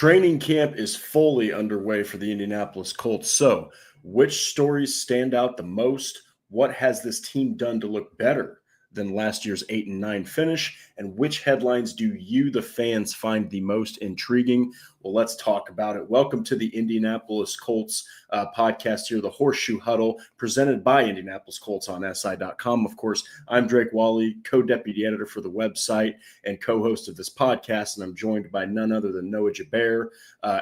Training camp is fully underway for the Indianapolis Colts. So, which stories stand out the most? What has this team done to look better than last year's 8-9 finish? And which headlines do you, the fans, find the most intriguing? Well, let's talk about it. Welcome to the Indianapolis Colts podcast here, the Horseshoe Huddle, presented by Indianapolis Colts on SI.com. Of course, I'm Drake Wally, co-deputy editor for the website and co-host of this podcast, and I'm joined by none other than Noah Gebert,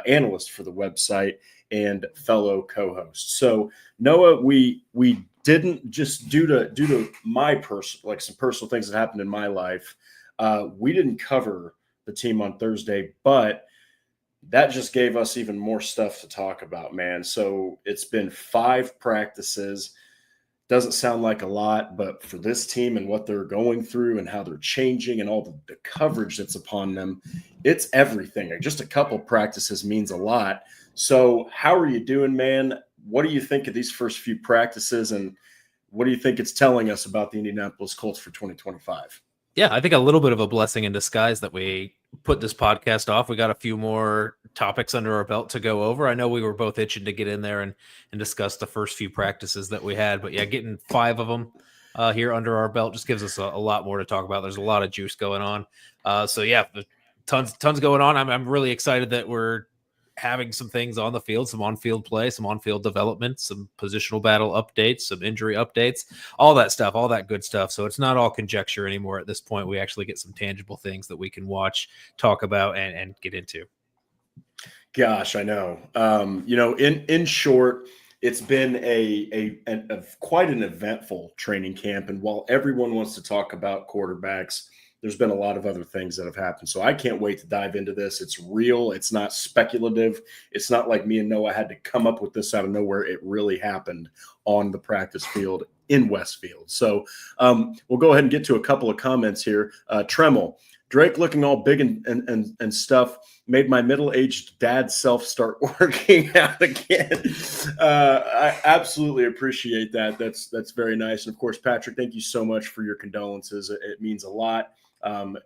analyst for the website and fellow co-host. So, Noah, we didn't just due to my some personal things that happened in my life. We didn't cover the team on Thursday, but that just gave us even more stuff to talk about, man. So it's been 5 practices. Doesn't sound like a lot, but for this team and what they're going through and how they're changing and all the coverage that's upon them, it's everything. Just a couple practices means a lot. So how are you doing, man? What do you think of these first few practices, and what do you think it's telling us about the Indianapolis Colts for 2025? Yeah, I think a little bit of a blessing in disguise that we put this podcast off. We got a few more topics under our belt to go over. I know we were both itching to get in there and discuss the first few practices that we had, but yeah, getting 5 of them here under our belt just gives us a lot more to talk about. There's a lot of juice going on. So yeah, tons going on. I'm really excited that we're having some things on the field, some on-field play, some on-field development, some positional battle updates, some injury updates, all that stuff, all that good stuff. So it's not all conjecture anymore at this point. We actually get some tangible things that we can watch, talk about, and get into. Gosh, I know. In short, it's been a quite an eventful training camp. And while everyone wants to talk about quarterbacks, there's been a lot of other things that have happened. So I can't wait to dive into this. It's real. It's not speculative. It's not like me and Noah had to come up with this out of nowhere. It really happened on the practice field in Westfield. So we'll go ahead and get to a couple of comments here. Tremel, Drake looking all big and stuff made my middle-aged dad self start working out again. I absolutely appreciate that. That's very nice. And of course, Patrick, thank you so much for your condolences. It means a lot.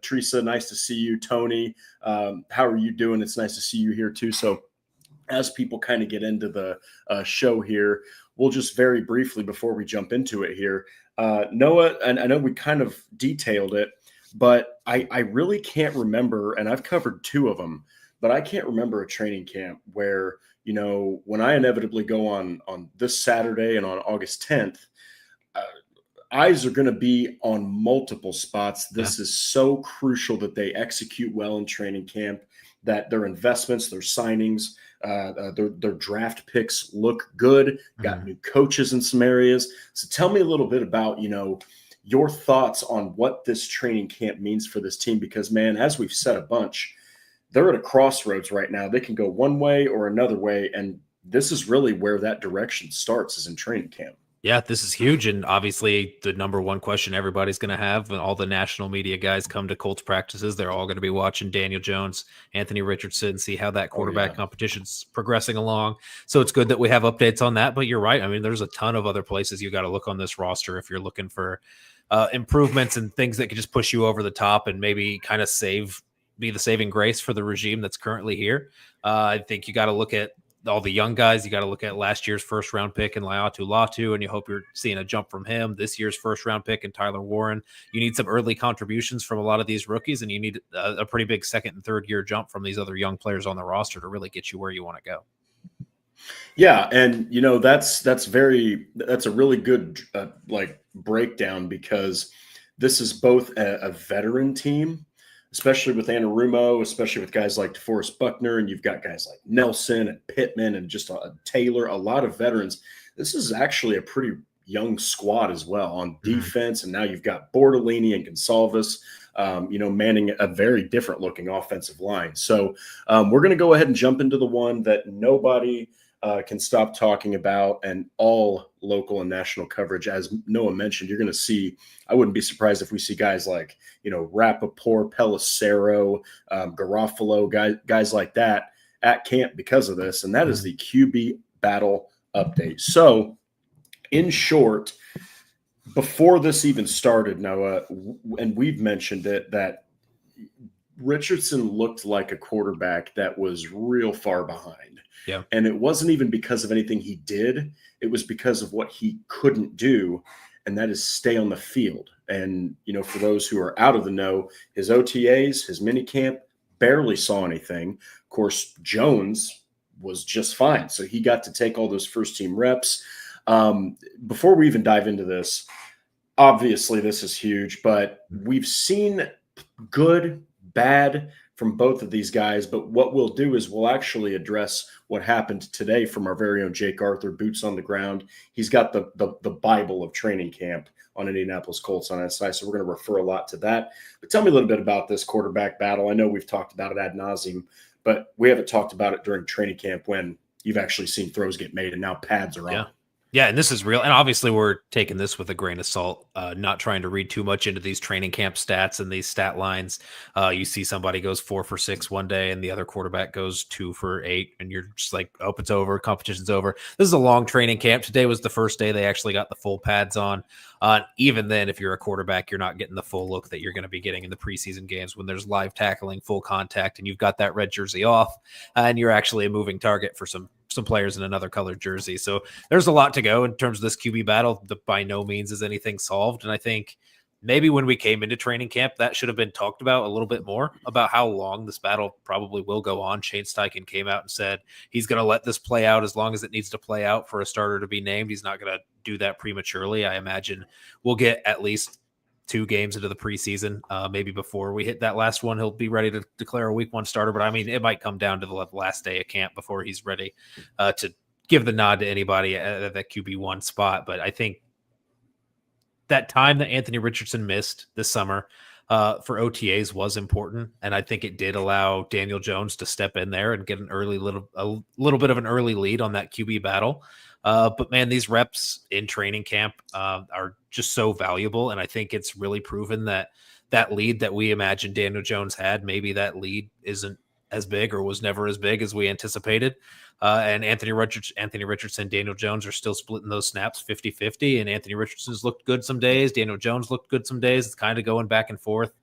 Teresa, nice to see you. Tony, how are you doing? It's nice to see you here too. So as people kind of get into the show here, we'll just very briefly before we jump into it here, Noah, and I know we kind of detailed it, but I really can't remember, and I've covered 2 of them, but I can't remember a training camp where, when I inevitably go on this Saturday and on August 10th, eyes are going to be on multiple spots. This is so crucial that they execute well in training camp, that their investments, their signings, their draft picks look good, got new coaches in some areas. So tell me a little bit about, your thoughts on what this training camp means for this team, because, man, as we've said a bunch, they're at a crossroads right now. They can go one way or another way, and this is really where that direction starts, is in training camp. Yeah, this is huge, and obviously the number one question everybody's going to have when all the national media guys come to Colts practices, they're all going to be watching Daniel Jones, Anthony Richardson, see how that quarterback competition's progressing along. So it's good that we have updates on that, but you're right. I mean, there's a ton of other places you got to look on this roster if you're looking for improvements and things that could just push you over the top and maybe kind of be the saving grace for the regime that's currently here. I think you got to look at all the young guys. You got to look at last year's first-round pick in Laiatu Latu, and you hope you're seeing a jump from him. This year's first-round pick in Tyler Warren. You need some early contributions from a lot of these rookies, and you need a pretty big second- and third-year jump from these other young players on the roster to really get you where you want to go. Yeah, and that's a really good breakdown, because this is both a veteran team, especially with Anarumo, especially with guys like DeForest Buckner, and you've got guys like Nelson and Pittman and just Taylor, a lot of veterans. This is actually a pretty young squad as well on defense, and now you've got Bortolini and Gonsalves, manning a very different looking offensive line. So we're going to go ahead and jump into the one that nobody can stop talking about, and all local and national coverage. As Noah mentioned, you're going to see, I wouldn't be surprised if we see guys like, Rappaport, Pelissero, Garofalo, guys like that at camp because of this. And that is the QB battle update. So in short, before this even started, Noah, and we've mentioned it, that Richardson looked like a quarterback that was real far behind. Yeah. And it wasn't even because of anything he did. It was because of what he couldn't do, and that is stay on the field. And, for those who are out of the know, his OTAs, his mini camp, barely saw anything. Of course, Jones was just fine. So he got to take all those first team reps. Before we even dive into this, obviously this is huge, but we've seen good, bad from both of these guys. But what we'll do is we'll actually address what happened today from our very own Jake Arthur, boots on the ground. He's got the Bible of training camp on Indianapolis Colts on SI, so we're going to refer a lot to that. But tell me a little bit about this quarterback battle. I know we've talked about it ad nauseum, but we haven't talked about it during training camp when you've actually seen throws get made and now pads are on. Yeah, and this is real. And obviously we're taking this with a grain of salt, not trying to read too much into these training camp stats and these stat lines. You see somebody goes 4 for 6 one day and the other quarterback goes 2 for 8. And you're just like, oh, it's over. Competition's over. This is a long training camp. Today was the first day they actually got the full pads on. Even then, if you're a quarterback, you're not getting the full look that you're going to be getting in the preseason games when there's live tackling, full contact, and you've got that red jersey off, and you're actually a moving target for some players in another colored jersey. So there's a lot to go in terms of this QB battle. By no means is anything solved. And I think maybe when we came into training camp, that should have been talked about a little bit more, about how long this battle probably will go on. Shane Steichen came out and said he's going to let this play out as long as it needs to play out for a starter to be named. He's not going to do that prematurely. I imagine we'll get at least 2 games into the preseason. Maybe before we hit that last one, he'll be ready to declare a week 1 starter. But I mean, it might come down to the last day of camp before he's ready to give the nod to anybody at that QB1 spot. But I think that time that Anthony Richardson missed this summer for OTAs was important. And I think it did allow Daniel Jones to step in there and get a little bit of an early lead on that QB battle. But man, these reps in training camp are just so valuable. And I think it's really proven that lead that we imagined Daniel Jones had, maybe that lead isn't as big or was never as big as we anticipated. And Anthony Richardson, Daniel Jones are still splitting those snaps 50-50. And Anthony Richardson's looked good some days. Daniel Jones looked good some days. It's kind of going back and forth.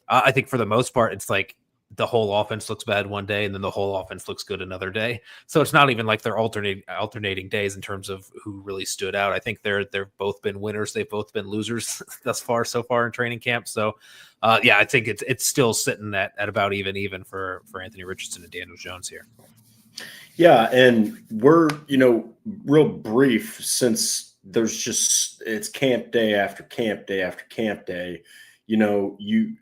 I think for the most part, it's like the whole offense looks bad one day and then the whole offense looks good another day. So it's not even like they're alternating days in terms of who really stood out. I think they've both been winners. They've both been losers so far in training camp. So I think it's still sitting at about even for Anthony Richardson and Daniel Jones here. Yeah. And we're, real brief, since it's camp day after camp day after camp day, you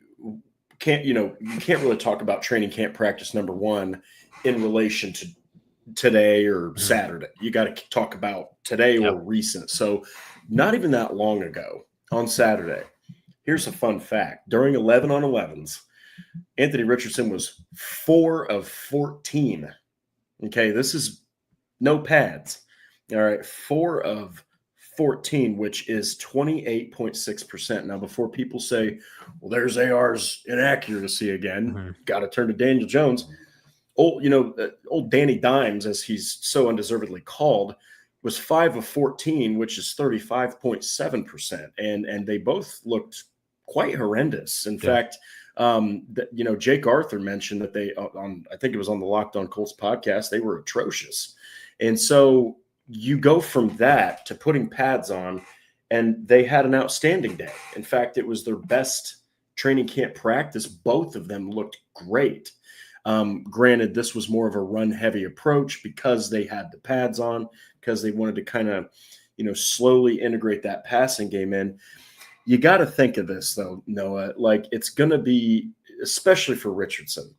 can't really talk about training camp practice number 1 in relation to today or Saturday. You got to talk about today or recent. So not even that long ago on Saturday, here's a fun fact. During 11 on 11s, Anthony Richardson was 4 of 14. Okay, this is no pads. All right, 4 of 14, which is 28.6%. Now, before people say, well, there's AR's inaccuracy again, got to turn to Daniel Jones. Old Danny Dimes, as he's so undeservedly called, was 5 of 14, which is 35.7%. And they both looked quite horrendous. In fact, Jake Arthur mentioned that I think it was on the Locked On Colts podcast, they were atrocious. And so you go from that to putting pads on, and they had an outstanding day. In fact, it was their best training camp practice. Both of them looked great. Granted, this was more of a run-heavy approach because they had the pads on, because they wanted to kind of, slowly integrate that passing game in. You got to think of this, though, Noah. Like, it's going to be, especially for Richardson,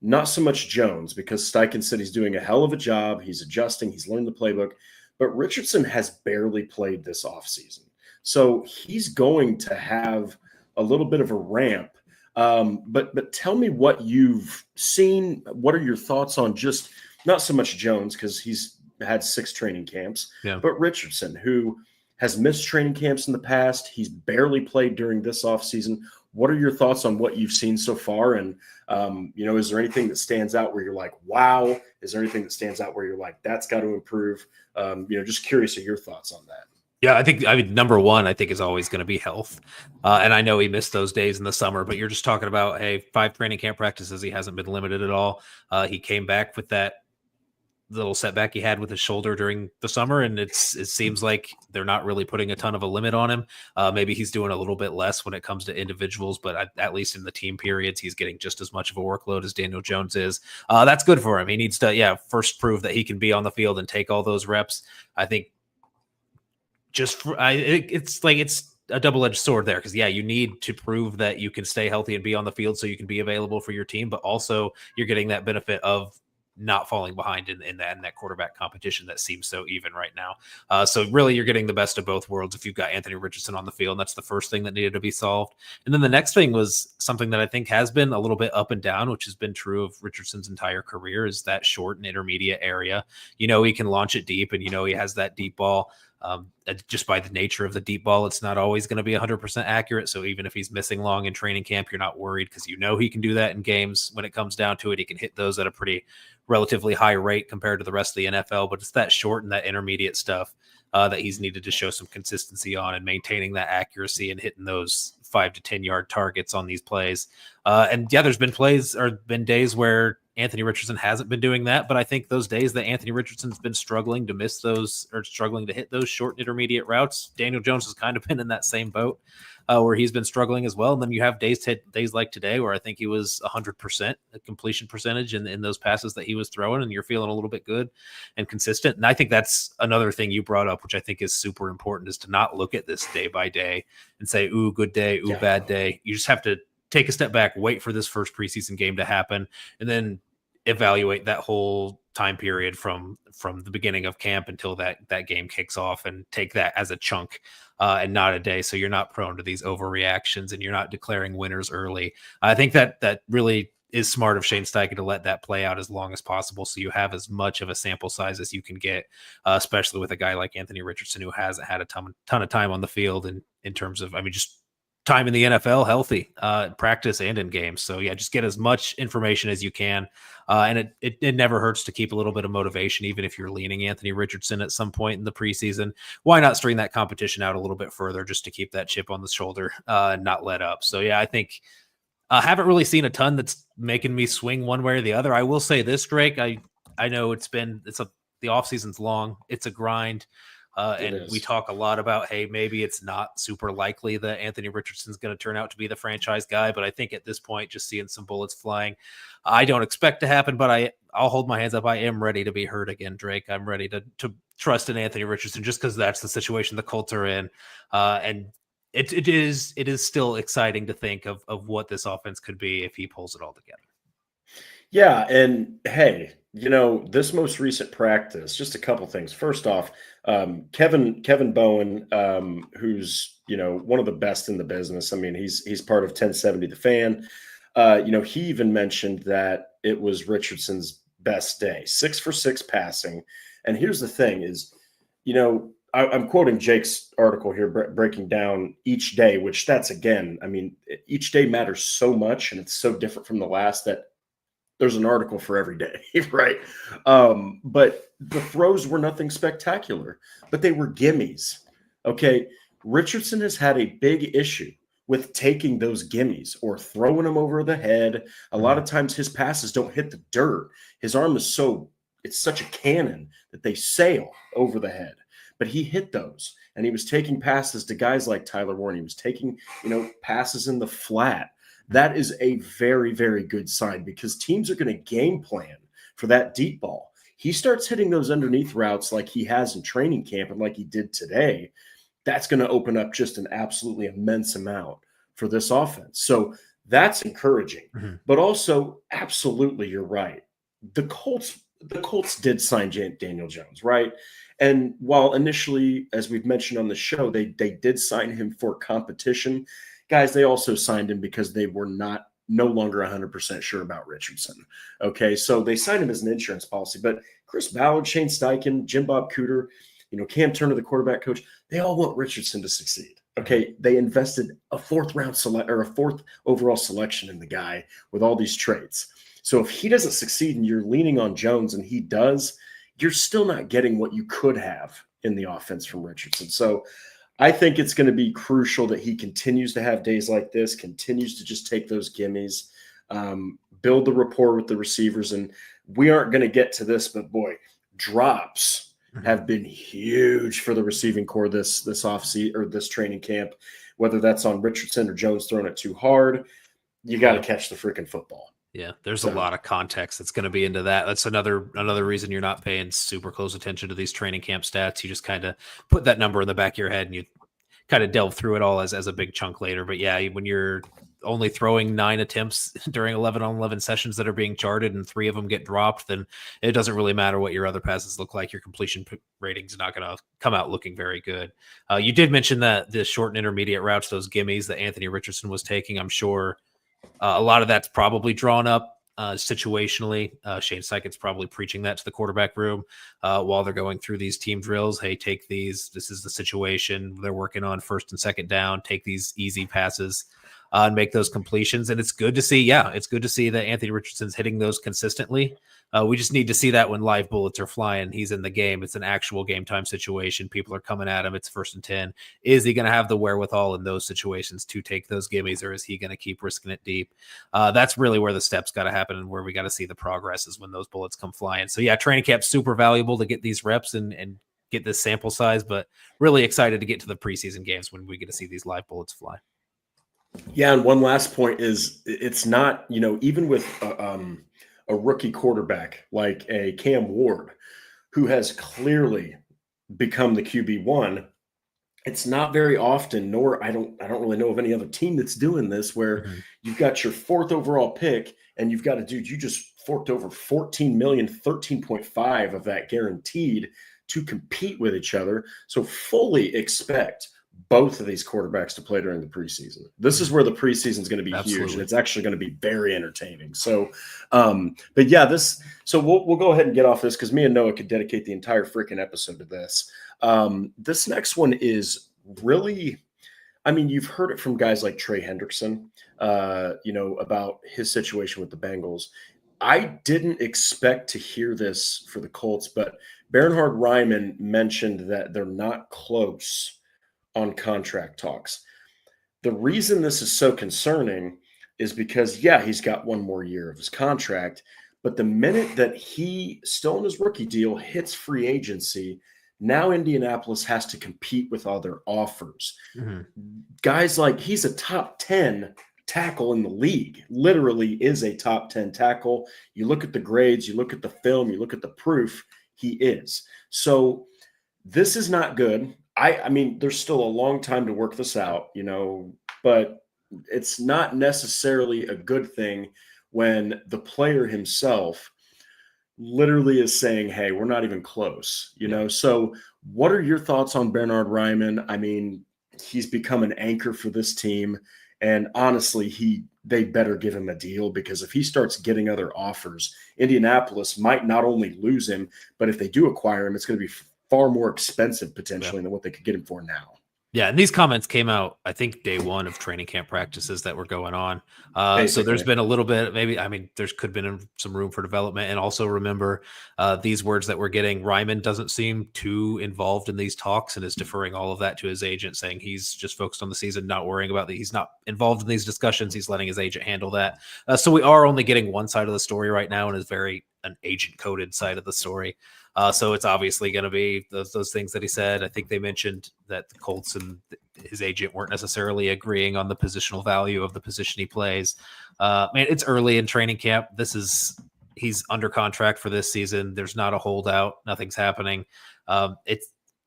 not so much Jones, because Steichen said he's doing a hell of a job. He's adjusting. He's learned the playbook. But Richardson has barely played this offseason. So he's going to have a little bit of a ramp. But tell me what you've seen. What are your thoughts on just not so much Jones, because he's had 6 training camps, but Richardson, who has missed training camps in the past. He's barely played during this offseason. What are your thoughts on what you've seen so far? And, is there anything that stands out where you're like, wow? Is there anything that stands out where you're like, that's got to improve? Just curious of your thoughts on that. Yeah, number one, I think is always going to be health. And I know he missed those days in the summer, but you're just talking about, hey, 5 training camp practices. He hasn't been limited at all. He came back with that little setback he had with his shoulder during the summer, and it seems like they're not really putting a ton of a limit on him. Maybe he's doing a little bit less when it comes to individuals, but at least in the team periods, he's getting just as much of a workload as Daniel Jones is. That's good for him. He needs to, first prove that he can be on the field and take all those reps. I think it's a double-edged sword there, because you need to prove that you can stay healthy and be on the field so you can be available for your team, but also you're getting that benefit of not falling behind in that quarterback competition that seems so even right now. So really you're getting the best of both worlds if you've got Anthony Richardson on the field. And that's the first thing that needed to be solved. And then the next thing was something that I think has been a little bit up and down, which has been true of Richardson's entire career, is that short and intermediate area. He can launch it deep, and he has that deep ball. Just by the nature of the deep ball, it's not always going to be 100% accurate. So even if he's missing long in training camp, you're not worried, because he can do that in games. When it comes down to it, he can hit those at a pretty relatively high rate compared to the rest of the NFL. But it's that short and that intermediate stuff that he's needed to show some consistency on, and maintaining that accuracy and hitting those 5 to 10 yard targets on these plays. There's been days where Anthony Richardson hasn't been doing that, but I think those days that Anthony Richardson's been struggling to miss those, or struggling to hit those short and intermediate routes, Daniel Jones has kind of been in that same boat where he's been struggling as well. And then you have days like today where I think he was 100% completion percentage in those passes that he was throwing, and you're feeling a little bit good and consistent. And I think that's another thing you brought up, which I think is super important, is to not look at this day by day and say, ooh, good day, ooh, bad day. You just have to take a step back, wait for this first preseason game to happen, and then evaluate that whole time period from the beginning of camp until that game kicks off, and take that as a chunk and not a day. So you're not prone to these overreactions, and you're not declaring winners early. I think that really is smart of Shane Steichen to let that play out as long as possible, so you have as much of a sample size as you can get, especially with a guy like Anthony Richardson, who hasn't had a ton of time on the field in terms of, just time in the NFL, healthy, practice and in games. So just get as much information as you can. And it never hurts to keep a little bit of motivation, even if you're leaning Anthony Richardson at some point in the preseason. Why not string that competition out a little bit further, just to keep that chip on the shoulder and not let up? So I think I haven't really seen a ton that's making me swing one way or the other. I will say this, Drake, I know the offseason's long. It's a grind. And we talk a lot about, hey, maybe it's not super likely that Anthony Richardson's going to turn out to be the franchise guy. But I think at this point, just seeing some bullets flying, I don't expect to happen, but I'll hold my hands up. I am ready to be hurt again, Drake. I'm ready to trust in Anthony Richardson, just because that's the situation the Colts are in. And it is still exciting to think of what this offense could be if he pulls it all together. Yeah. And hey, this most recent practice, just a couple things. First off, Kevin Bowen, who's, one of the best in the business. He's part of 1070 The Fan. He even mentioned that it was Richardson's best day, 6 for 6 passing. And here's the thing is, I'm quoting Jake's article here, breaking down each day, which that's, again, each day matters so much, and it's so different from the last that there's an article for every day, right? But the throws were nothing spectacular, but they were gimmies. Okay. Richardson has had a big issue with taking those gimmies or throwing them over the head. A lot of times his passes don't hit the dirt. His arm is it's such a cannon that they sail over the head, but he hit those, and he was taking passes to guys like Tyler Warren. He was taking, passes in the flat. That is a very, very good sign, because teams are going to game plan for that deep ball. He starts hitting those underneath routes like he has in training camp and like he did today. That's going to open up just an absolutely immense amount for this offense. So that's encouraging. Mm-hmm. But also, absolutely, you're right. The Colts did sign Daniel Jones, right? And while initially, as we've mentioned on the show, they did sign him for competition, guys, they also signed him because they were no longer 100% sure about Richardson. Okay, so they signed him as an insurance policy. But Chris Ballard, Shane Steichen, Jim Bob Cooter, Cam Turner, the quarterback coach, they all want Richardson to succeed. Okay, they invested a 4th overall selection in the guy with all these traits. So if he doesn't succeed and you're leaning on Jones and he does, you're still not getting what you could have in the offense from Richardson. So I think it's going to be crucial that he continues to have days like this, continues to just take those gimmies, build the rapport with the receivers. And we aren't going to get to this, but boy, drops have been huge for the receiving core this offseason or this training camp, whether that's on Richardson or Jones throwing it too hard. You got to catch the freaking football. Yeah, there's a lot of context that's going to be into that. That's another reason you're not paying super close attention to these training camp stats. You just kind of put that number in the back of your head and you kind of delve through it all as a big chunk later. But yeah, when you're only throwing 9 attempts during 11-on-11 sessions that are being charted and 3 of them get dropped, then it doesn't really matter what your other passes look like. Your completion rating's not going to come out looking very good. You did mention that the short and intermediate routes, those gimmies that Anthony Richardson was taking, I'm sure a lot of that's probably drawn up situationally. Shane Steichen's probably preaching that to the quarterback room while they're going through these team drills. Hey, take these. This is the situation. They're working on first and second down. Take these easy passes and make those completions. And it's good to see. Yeah, it's good to see that Anthony Richardson's hitting those consistently. We just need to see that when live bullets are flying. He's in the game. It's an actual game time situation. People are coming at him. It's 1st and 10. Is he going to have the wherewithal in those situations to take those gimmies, or is he going to keep risking it deep? That's really where the steps got to happen and where we got to see the progress is when those bullets come flying. So yeah, training camp's super valuable to get these reps and get this sample size, but really excited to get to the preseason games when we get to see these live bullets fly. Yeah, and one last point is it's not, even with a rookie quarterback like a Cam Ward, who has clearly become the QB1, it's not very often, nor I don't really know of any other team that's doing this, where you've got your 4th overall pick and you've got a dude, you just forked over 14 million, 13.5 of that guaranteed to compete with each other. So fully expect both of these quarterbacks to play during the preseason. This is where the preseason is going to be huge, and it's actually going to be very entertaining. So, but yeah, so we'll go ahead and get off this because me and Noah could dedicate the entire freaking episode to this. This next one is really, you've heard it from guys like Trey Hendrickson, about his situation with the Bengals. I didn't expect to hear this for the Colts, but Bernhard Ryman mentioned that they're not close on contract talks. The reason this is so concerning is because, he's got 1 more year of his contract, but the minute that he, still in his rookie deal, hits free agency, now Indianapolis has to compete with other offers. Guys like, he's a top 10 tackle in the league, literally is a top 10 tackle. You look at the grades, you look at the film, you look at the proof, he is. So this is not good. There's still a long time to work this out, but it's not necessarily a good thing when the player himself literally is saying, hey, we're not even close, So what are your thoughts on Bernhard Ryman? He's become an anchor for this team, and honestly, they better give him a deal, because if he starts getting other offers, Indianapolis might not only lose him, but if they do acquire him, it's going to be far more expensive potentially than what they could get him for now. Yeah, and these comments came out, I think, day 1 of training camp practices that were going on. So there's been a little bit, there could have been some room for development. And also remember these words that we're getting. Ryman doesn't seem too involved in these talks and is deferring all of that to his agent, saying he's just focused on the season, not worrying about that. He's not involved in these discussions. He's letting his agent handle that. So we are only getting one side of the story right now, and is very an agent-coded side of the story. So it's obviously going to be those things that he said. I think they mentioned that the Colts and his agent weren't necessarily agreeing on the positional value of the position he plays. It's early in training camp. He's under contract for this season. There's not a holdout. Nothing's happening.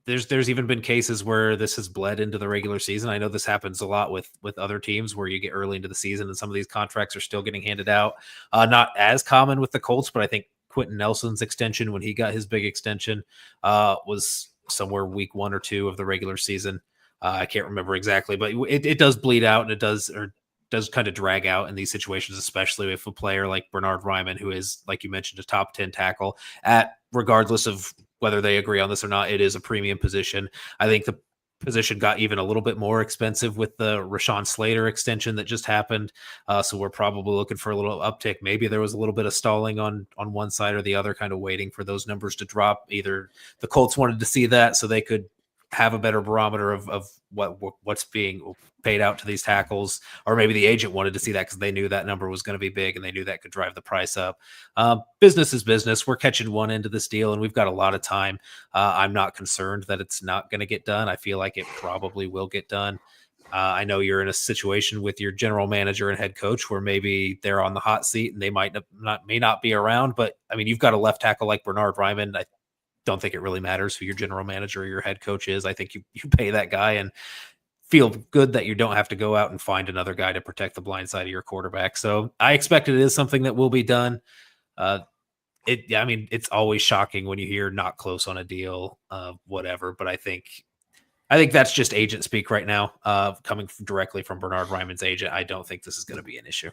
There's even been cases where this has bled into the regular season. I know this happens a lot with other teams where you get early into the season and some of these contracts are still getting handed out. Not as common with the Colts, but I think Quentin Nelson's extension, when he got his big extension, was somewhere week 1 or 2 of the regular season. I can't remember exactly, but it does bleed out, and it does kind of drag out in these situations, especially if a player like Bernhard Ryman, who is, like you mentioned, a top 10 tackle, regardless of whether they agree on this or not, it is a premium position. I think position got even a little bit more expensive with the Rashawn Slater extension that just happened. So we're probably looking for a little uptick. Maybe there was a little bit of stalling on one side or the other, kind of waiting for those numbers to drop. Either the Colts wanted to see that so they could have a better barometer of what's being paid out to these tackles, or maybe the agent wanted to see that because they knew that number was going to be big and they knew that could drive the price up. Business is business. We're catching one end of this deal and we've got a lot of time. I'm not concerned that it's not going to get done. I feel like it probably will get done. I know you're in a situation with your general manager and head coach where maybe they're on the hot seat and they may not be around, but I mean, you've got a left tackle like Bernhard Ryman. I don't think it really matters who your general manager or your head coach is. I think you pay that guy and feel good that you don't have to go out and find another guy to protect the blind side of your quarterback. So I expect it is something that will be done. It's always shocking when you hear not close on a deal, whatever. But I think that's just agent speak right now, coming directly from Bernhard Ryman's agent. I don't think this is going to be an issue.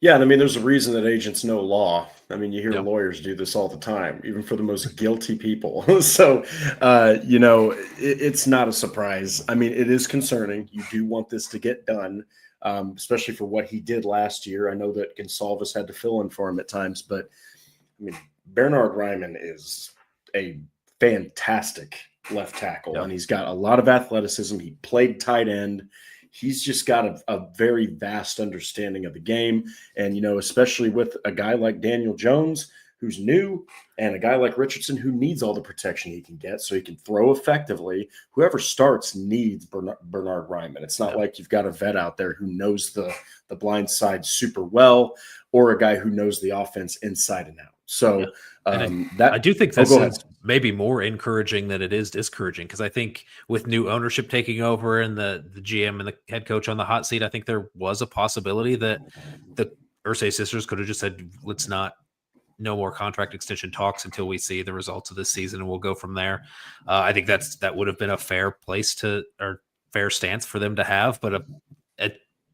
Yeah, and I mean, there's a reason that agents know law. I mean, you hear Yep. lawyers do this all the time, even for the most guilty people. So, it's not a surprise. I mean, it is concerning. You do want this to get done, especially for what he did last year. I know that Gonsalves had to fill in for him at times, but I mean, Bernhard Ryman is a fantastic left tackle, Yep. and he's got a lot of athleticism. He played tight end. He's just got a very vast understanding of the game. And, especially with a guy like Daniel Jones, who's new, and a guy like Richardson, who needs all the protection he can get so he can throw effectively, whoever starts needs Bernhard Ryman. It's not like you've got a vet out there who knows the blind side super well, or a guy who knows the offense inside and out. So I do think this is maybe more encouraging than it is discouraging, because I think with new ownership taking over and the GM and the head coach on the hot seat, I think there was a possibility that the Irsay sisters could have just said, no more contract extension talks until we see the results of this season, and we'll go from there. I think that would have been a fair fair stance for them to have, but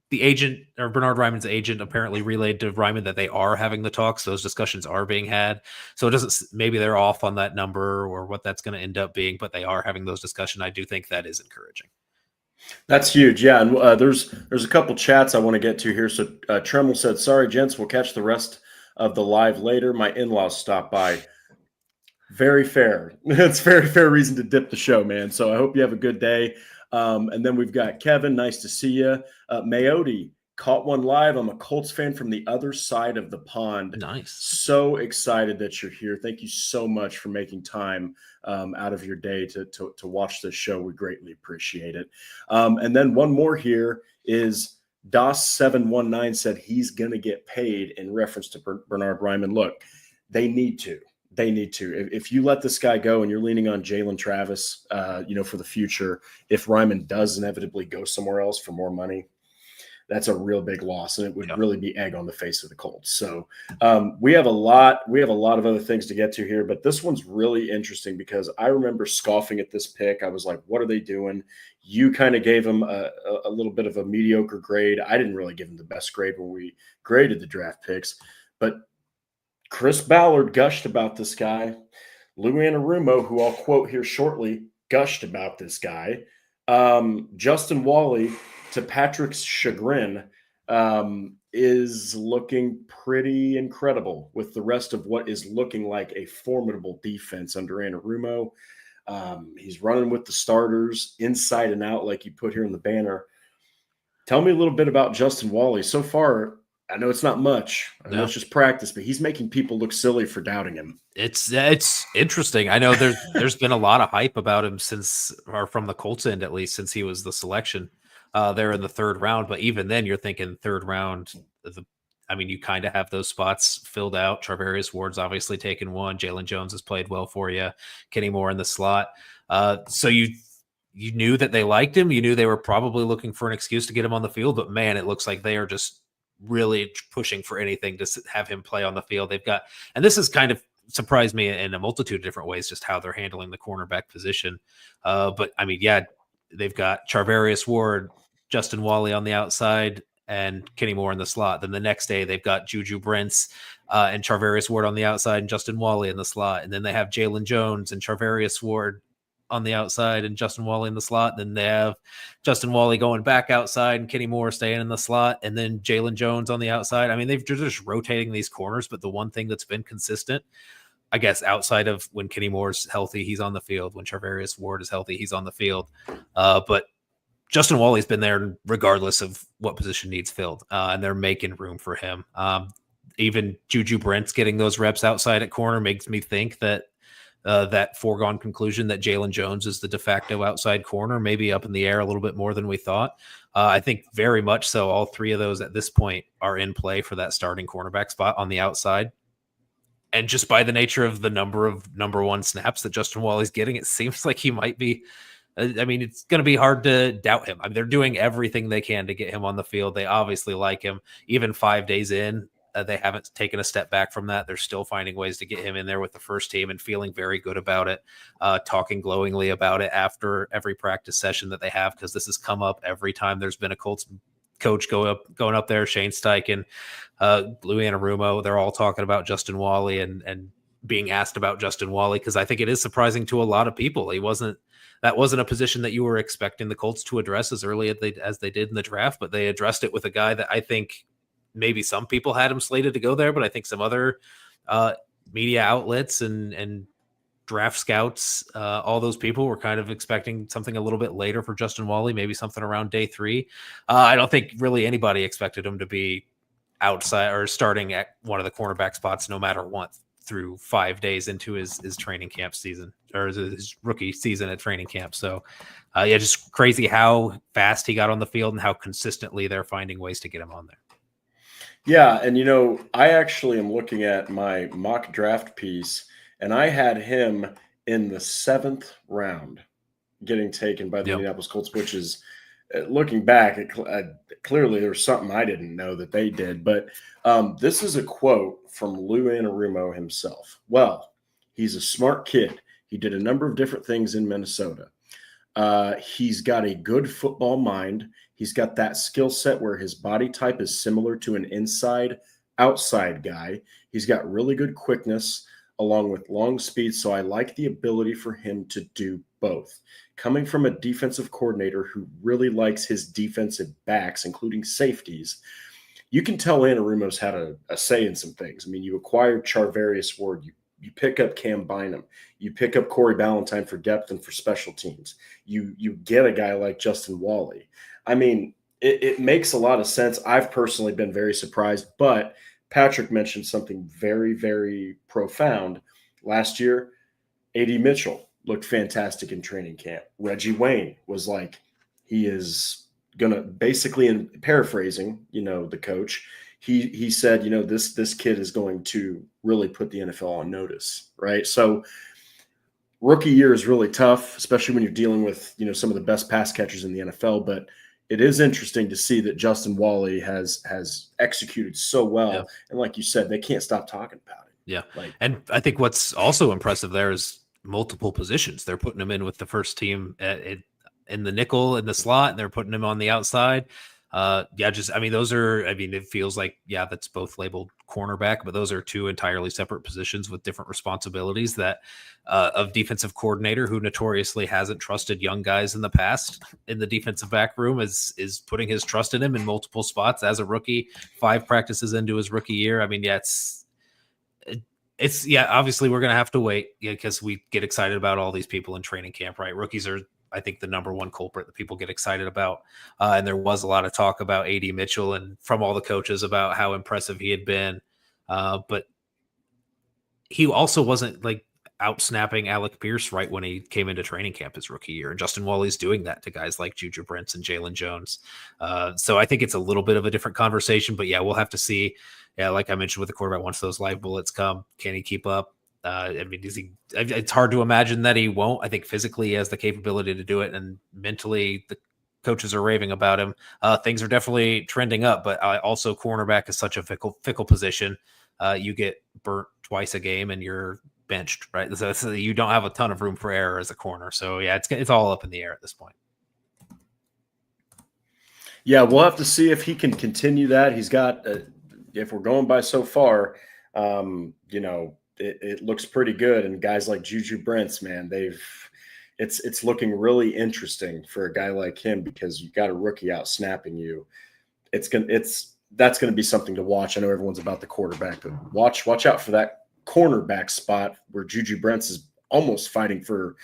the agent, or Bernhard Ryman's agent, apparently relayed to Ryman that they are having the talks. Those discussions are being had. So it doesn't, maybe they're off on that number or what that's going to end up being, but they are having those discussions. I do think that is encouraging. That's huge. Yeah. And there's a couple chats I want to get to here. So Tremel said, sorry, gents, we'll catch the rest of the live later. My in-laws stopped by. Very fair. It's very fair reason to dip the show, man. So I hope you have a good day. And then we've got Kevin. Nice to see you. Mayotte caught one live. I'm a Colts fan from the other side of the pond. Nice. So excited that you're here. Thank you so much for making time out of your day to watch this show. We greatly appreciate it. And then one more here is DOS719 said he's going to get paid in reference to Bernhard Ryman. Look, they need to. If you let this guy go and you're leaning on Jalen Travis, for the future, if Ryman does inevitably go somewhere else for more money, that's a real big loss, and it would really be egg on the face of the Colts. So we have a lot of other things to get to here, but this one's really interesting because I remember scoffing at this pick. I was like, what are they doing? You kind of gave him a little bit of a mediocre grade. I didn't really give him the best grade when we graded the draft picks, but Chris Ballard gushed about this guy. Lou Anarumo, who I'll quote here shortly, gushed about this guy. Justin Wallally, to Patrick's chagrin, is looking pretty incredible with the rest of what is looking like a formidable defense under Anarumo. He's running with the starters inside and out, like you put here in the banner. Tell me a little bit about Justin Wallally. So far, I know it's not much. I know it's just practice, but he's making people look silly for doubting him. It's interesting. I know there's been a lot of hype about him from the Colts end, at least since he was the selection there in the third round. But even then, you're thinking third round. You kind of have those spots filled out. Charvarius Ward's obviously taken one. Jalen Jones has played well for you. Kenny Moore in the slot. So you knew that they liked him. You knew they were probably looking for an excuse to get him on the field. But man, it looks like they are just really pushing for anything to have him play on the field. And this has kind of surprised me in a multitude of different ways, just how they're handling the cornerback position. They've got Charvarius Ward, Justin Wallally on the outside, and Kenny Moore in the slot. Then the next day they've got Juju Brents and Charvarius Ward on the outside and Justin Wallally in the slot. And then they have Jalen Jones and Charvarius Ward on the outside and Justin Wallally in the slot. Then they have Justin Wallally going back outside and Kenny Moore staying in the slot, and then Jalen Jones on the outside. I mean, they're just rotating these corners, but the one thing that's been consistent, I guess, outside of when Kenny Moore's healthy, he's on the field. When Charvarius Ward is healthy, he's on the field. But Justin Wally's been there regardless of what position needs filled, and they're making room for him. Even Juju Brent's getting those reps outside at corner makes me think that that foregone conclusion that Jalen Jones is the de facto outside corner, maybe up in the air a little bit more than we thought. I think very much so. All three of those at this point are in play for that starting cornerback spot on the outside. And just by the nature of the number of number one snaps that Justin Wally's getting, it seems like he might be. I mean, it's going to be hard to doubt him. I mean, they're doing everything they can to get him on the field. They obviously like him. Even 5 days in, they haven't taken a step back from that. They're still finding ways to get him in there with the first team and feeling very good about it, talking glowingly about it after every practice session that they have, because this has come up every time there's been a Colts coach going up there. Shane Steichen, Lou Anarumo, they're all talking about Justin Wallally and being asked about Justin Wallally, because I think it is surprising to a lot of people. That wasn't a position that you were expecting the Colts to address as early as they did in the draft, but they addressed it with a guy that I think maybe some people had him slated to go there, but I think some other media outlets and draft scouts, all those people were kind of expecting something a little bit later for Justin Wallally, maybe something around day 3. I don't think really anybody expected him to be outside or starting at one of the cornerback spots no matter what through 5 days into his training camp season, or his rookie season at training camp. So just crazy how fast he got on the field and how consistently they're finding ways to get him on there. Yeah. And, I actually am looking at my mock draft piece, and I had him in the 7th round getting taken by the Indianapolis Colts, which is, looking back, clearly there was something I didn't know that they did. But this is a quote from Lou Anarumo himself. Well, he's a smart kid. He did a number of different things in Minnesota. He's got a good football mind. He's got that skill set where his body type is similar to an inside-outside guy. He's got really good quickness along with long speed, so I like the ability for him to do both. Coming from a defensive coordinator who really likes his defensive backs, including safeties, you can tell Anarumo's had a say in some things. I mean, you acquired Charvarius Ward, you pick up Cam Bynum, you pick up Corey Ballantyne for depth and for special teams. You get a guy like Justin Wallally. I mean, it makes a lot of sense. I've personally been very surprised, but Patrick mentioned something very, very profound. Last year, A.D. Mitchell looked fantastic in training camp. Reggie Wayne was like, he is going to basically, in paraphrasing, the coach, he said, this kid is going to really put the NFL on notice, right? So rookie year is really tough, especially when you're dealing with, some of the best pass catchers in the NFL. But it is interesting to see that Justin Wallally has executed so well. Yeah. And like you said, they can't stop talking about it. Yeah. And I think what's also impressive there is multiple positions. They're putting him in with the first team in the nickel, in the slot, and they're putting him on the outside. It feels like, that's both labeled cornerback, but those are two entirely separate positions with different responsibilities that of defensive coordinator, who notoriously hasn't trusted young guys in the past in the defensive back room, is putting his trust in him in multiple spots as a rookie, 5 practices into his rookie year. I mean, obviously we're going to have to wait because we get excited about all these people in training camp, right? Rookies are, I think, the number one culprit that people get excited about. And there was a lot of talk about A.D. Mitchell and from all the coaches about how impressive he had been. But he also wasn't like out snapping Alec Pierce right when he came into training camp his rookie year. And Justin Wally's doing that to guys like Juju Brents and Jalen Jones. So I think it's a little bit of a different conversation, but we'll have to see. Yeah, like I mentioned with the quarterback, once those live bullets come, can he keep up? It's hard to imagine that he won't. I think physically he has the capability to do it, and mentally the coaches are raving about him. Things are definitely trending up, but also cornerback is such a fickle position. You get burnt twice a game and you're benched, right? So you don't have a ton of room for error as a corner. So it's all up in the air at this point. Yeah, we'll have to see if he can continue that. He's got, if we're going by so far, it looks pretty good. And guys like Juju Brents, man, it's looking really interesting for a guy like him because you got a rookie out snapping you. That's gonna be something to watch. I know everyone's about the quarterback, but watch out for that cornerback spot where Juju Brents is almost fighting for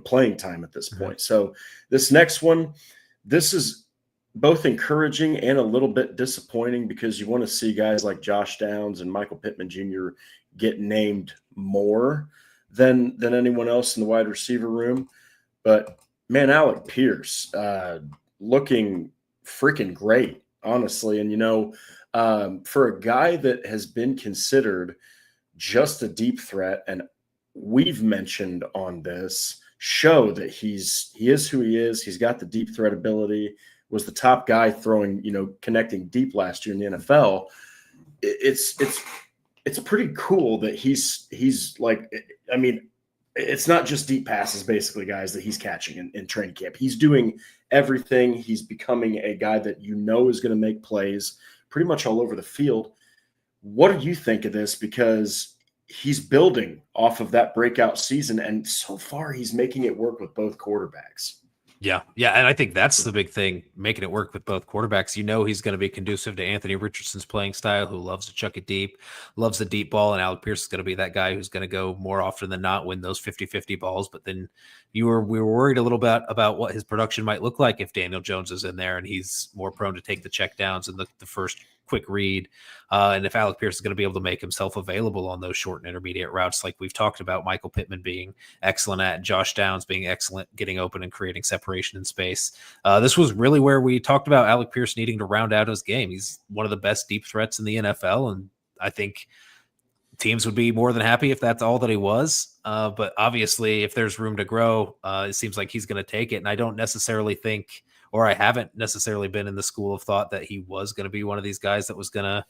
playing time at this point. So this next one, this is both encouraging and a little bit disappointing because you want to see guys like Josh Downs and Michael Pittman Jr. get named more than anyone else in the wide receiver room. But man, Alec Pierce looking freaking great, honestly. And for a guy that has been considered just a deep threat, and we've mentioned on this show that he is who he is. He's got the deep threat ability. Was the top guy throwing, connecting deep last year in the NFL. It's pretty cool that he's like, I mean, it's not just deep passes, basically, guys, that he's catching in training camp. He's doing everything. He's becoming a guy that is going to make plays pretty much all over the field. What do you think of this? Because he's building off of that breakout season, and so far he's making it work with both quarterbacks. Yeah. And I think that's the big thing, making it work with both quarterbacks. He's going to be conducive to Anthony Richardson's playing style, who loves to chuck it deep, loves the deep ball. And Alec Pierce is going to be that guy who's going to go more often than not win those 50-50 balls. But then we were worried a little bit about what his production might look like if Daniel Jones is in there and he's more prone to take the check downs and the first quick read. And if Alec Pierce is going to be able to make himself available on those short and intermediate routes, like we've talked about, Michael Pittman being excellent at, Josh Downs being excellent, getting open and creating separation in space. This was really where we talked about Alec Pierce needing to round out his game. He's one of the best deep threats in the NFL. And I think teams would be more than happy if that's all that he was. But obviously if there's room to grow, it seems like he's going to take it. And I don't necessarily think, or I haven't necessarily been in the school of thought that he was going to be one of these guys that was going to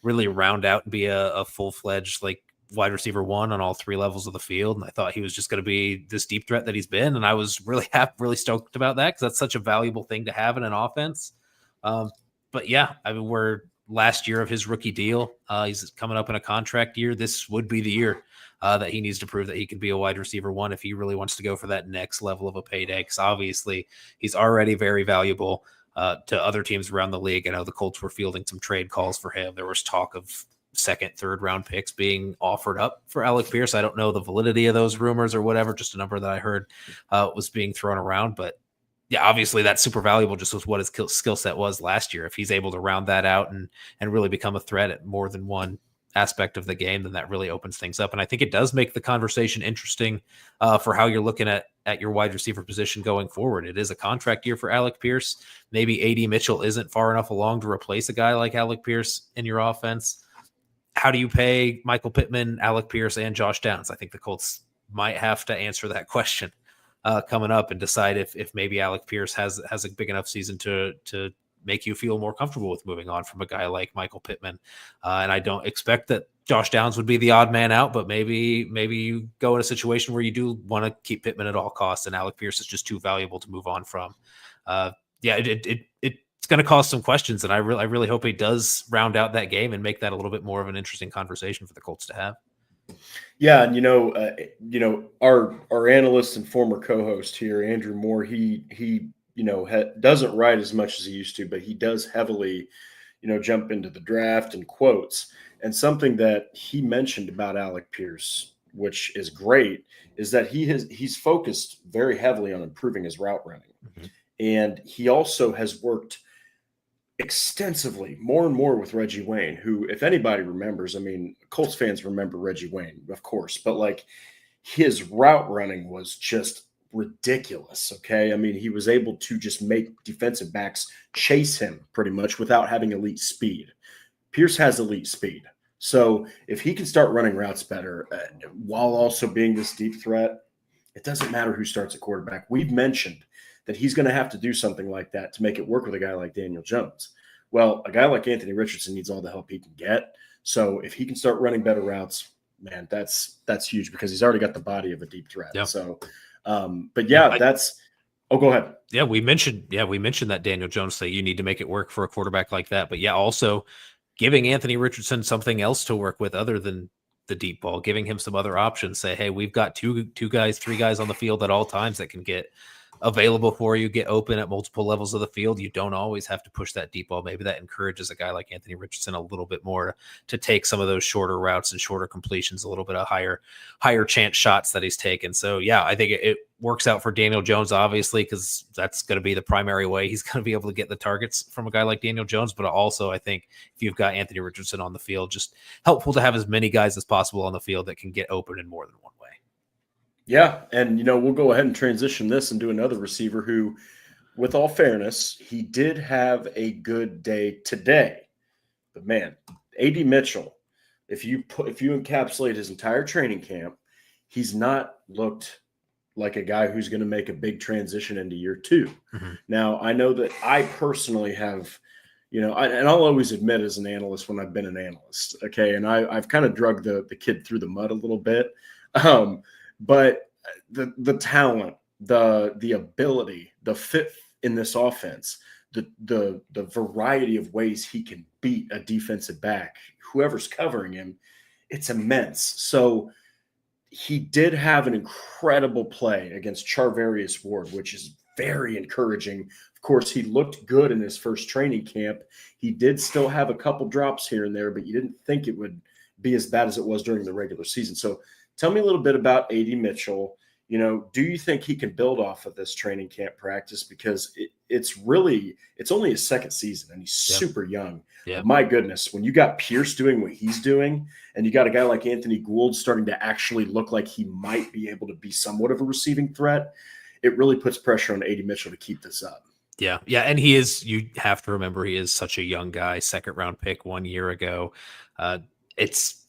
really round out and be a full-fledged like wide receiver one on all three levels of the field. And I thought he was just going to be this deep threat that he's been. And I was really stoked about that because that's such a valuable thing to have in an offense. But yeah, I mean, we're last year of his rookie deal. He's coming up in a contract year. This would be the year that he needs to prove that he can be a wide receiver one if he really wants to go for that next level of a payday. Because obviously he's already very valuable to other teams around the league. I know the Colts were fielding some trade calls for him. There was talk of second, third round picks being offered up for Alec Pierce. I don't know the validity of those rumors or whatever, just a number that I heard was being thrown around. But yeah, obviously that's super valuable just with what his skill set was last year. If he's able to round that out and really become a threat at more than one aspect of the game, then that really opens things up. And I think it does make the conversation interesting for how you're looking at your wide receiver position going forward. It is a contract year for Alec Pierce. Maybe A.D. Mitchell isn't far enough along to replace a guy like Alec Pierce in your offense. How do you pay Michael Pittman, Alec Pierce, and Josh Downs? I think the Colts might have to answer that question coming up and decide if maybe Alec Pierce has a big enough season to make you feel more comfortable with moving on from a guy like Michael Pittman. And I don't expect that Josh Downs would be the odd man out, but maybe you go in a situation where you do want to keep Pittman at all costs and Alec Pierce is just too valuable to move on from. It's going to cause some questions, and I really hope he does round out that game and make that a little bit more of an interesting conversation for the Colts to have. Yeah, and our analyst and former co-host here, Andrew Moore, he doesn't write as much as he used to, but he does heavily, jump into the draft and quotes. And something that he mentioned about Alec Pierce, which is great, is that he's focused very heavily on improving his route running. Mm-hmm. And he also has worked extensively more and more with Reggie Wayne, who, if anybody remembers, I mean, Colts fans remember Reggie Wayne, of course, but like his route running was just ridiculous. Okay. I mean, he was able to just make defensive backs chase him pretty much without having elite speed. Pierce has elite speed. So if he can start running routes better while also being this deep threat, it doesn't matter who starts at quarterback. We've mentioned that he's going to have to do something like that to make it work with a guy like Daniel Jones. Well, a guy like Anthony Richardson needs all the help he can get. So if he can start running better routes, man, that's huge because he's already got the body of a deep threat. Yep. So, but yeah, go ahead. Yeah, we mentioned that Daniel Jones say you need to make it work for a quarterback like that. But yeah, also giving Anthony Richardson something else to work with other than the deep ball, giving him some other options. Say, hey, we've got three guys on the field at all times that can get available for you, get open at multiple levels of the field. You don't always have to push that deep ball. Maybe that encourages a guy like Anthony Richardson a little bit more to take some of those shorter routes and shorter completions, a little bit of higher chance shots that he's taken. So yeah, I think it works out for Daniel Jones, obviously, because that's going to be the primary way he's going to be able to get the targets from a guy like Daniel Jones. But also, I think if you've got Anthony Richardson on the field, just helpful to have as many guys as possible on the field that can get open in more than one way. Yeah, and we'll go ahead and transition this and do another receiver who, with all fairness, he did have a good day today. But man, A.D. Mitchell, if you encapsulate his entire training camp, he's not looked like a guy who's going to make a big transition into year 2. Mm-hmm. Now, I know that I personally have, and I'll always admit as an analyst when I've been an analyst, okay, and I've kind of drug the kid through the mud a little bit. But the talent, the ability, the fit in this offense, the variety of ways he can beat a defensive back, whoever's covering him, it's immense. So he did have an incredible play against Charvarius Ward, which is very encouraging. Of course, he looked good in his first training camp. He did still have a couple drops here and there, but you didn't think it would be as bad as it was during the regular season. So tell me a little bit about A.D. Mitchell. Do you think he can build off of this training camp practice? Because it's only his second season and he's super young. Yep. My goodness, when you got Pierce doing what he's doing and you got a guy like Anthony Gould starting to actually look like he might be able to be somewhat of a receiving threat, it really puts pressure on A.D. Mitchell to keep this up. Yeah. And you have to remember, he is such a young guy, 2nd round pick 1 year ago.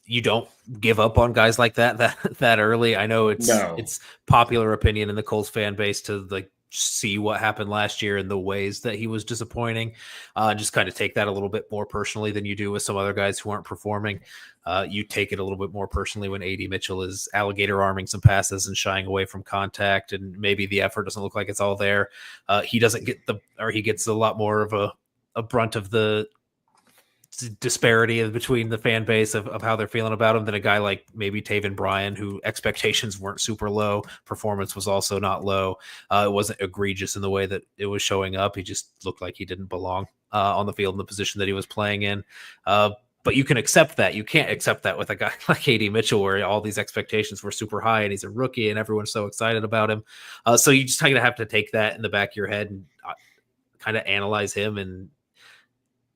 You don't give up on guys like that early. I know it's popular opinion in the Colts fan base to see what happened last year and the ways that he was disappointing. Just kind of take that a little bit more personally than you do with some other guys who aren't performing. You take it a little bit more personally when A.D. Mitchell is alligator arming some passes and shying away from contact, and maybe the effort doesn't look like it's all there. He doesn't get he gets a lot more of a brunt of the disparity between the fan base of how they're feeling about him than a guy like maybe Taven Bryan, who expectations weren't super low. Performance was also not low. It wasn't egregious in the way that it was showing up. He just looked like he didn't belong on the field in the position that he was playing in. But you can accept that. You can't accept that with a guy like A.D. Mitchell, where all these expectations were super high and he's a rookie and everyone's so excited about him. So you just kind of have to take that in the back of your head and kind of analyze him and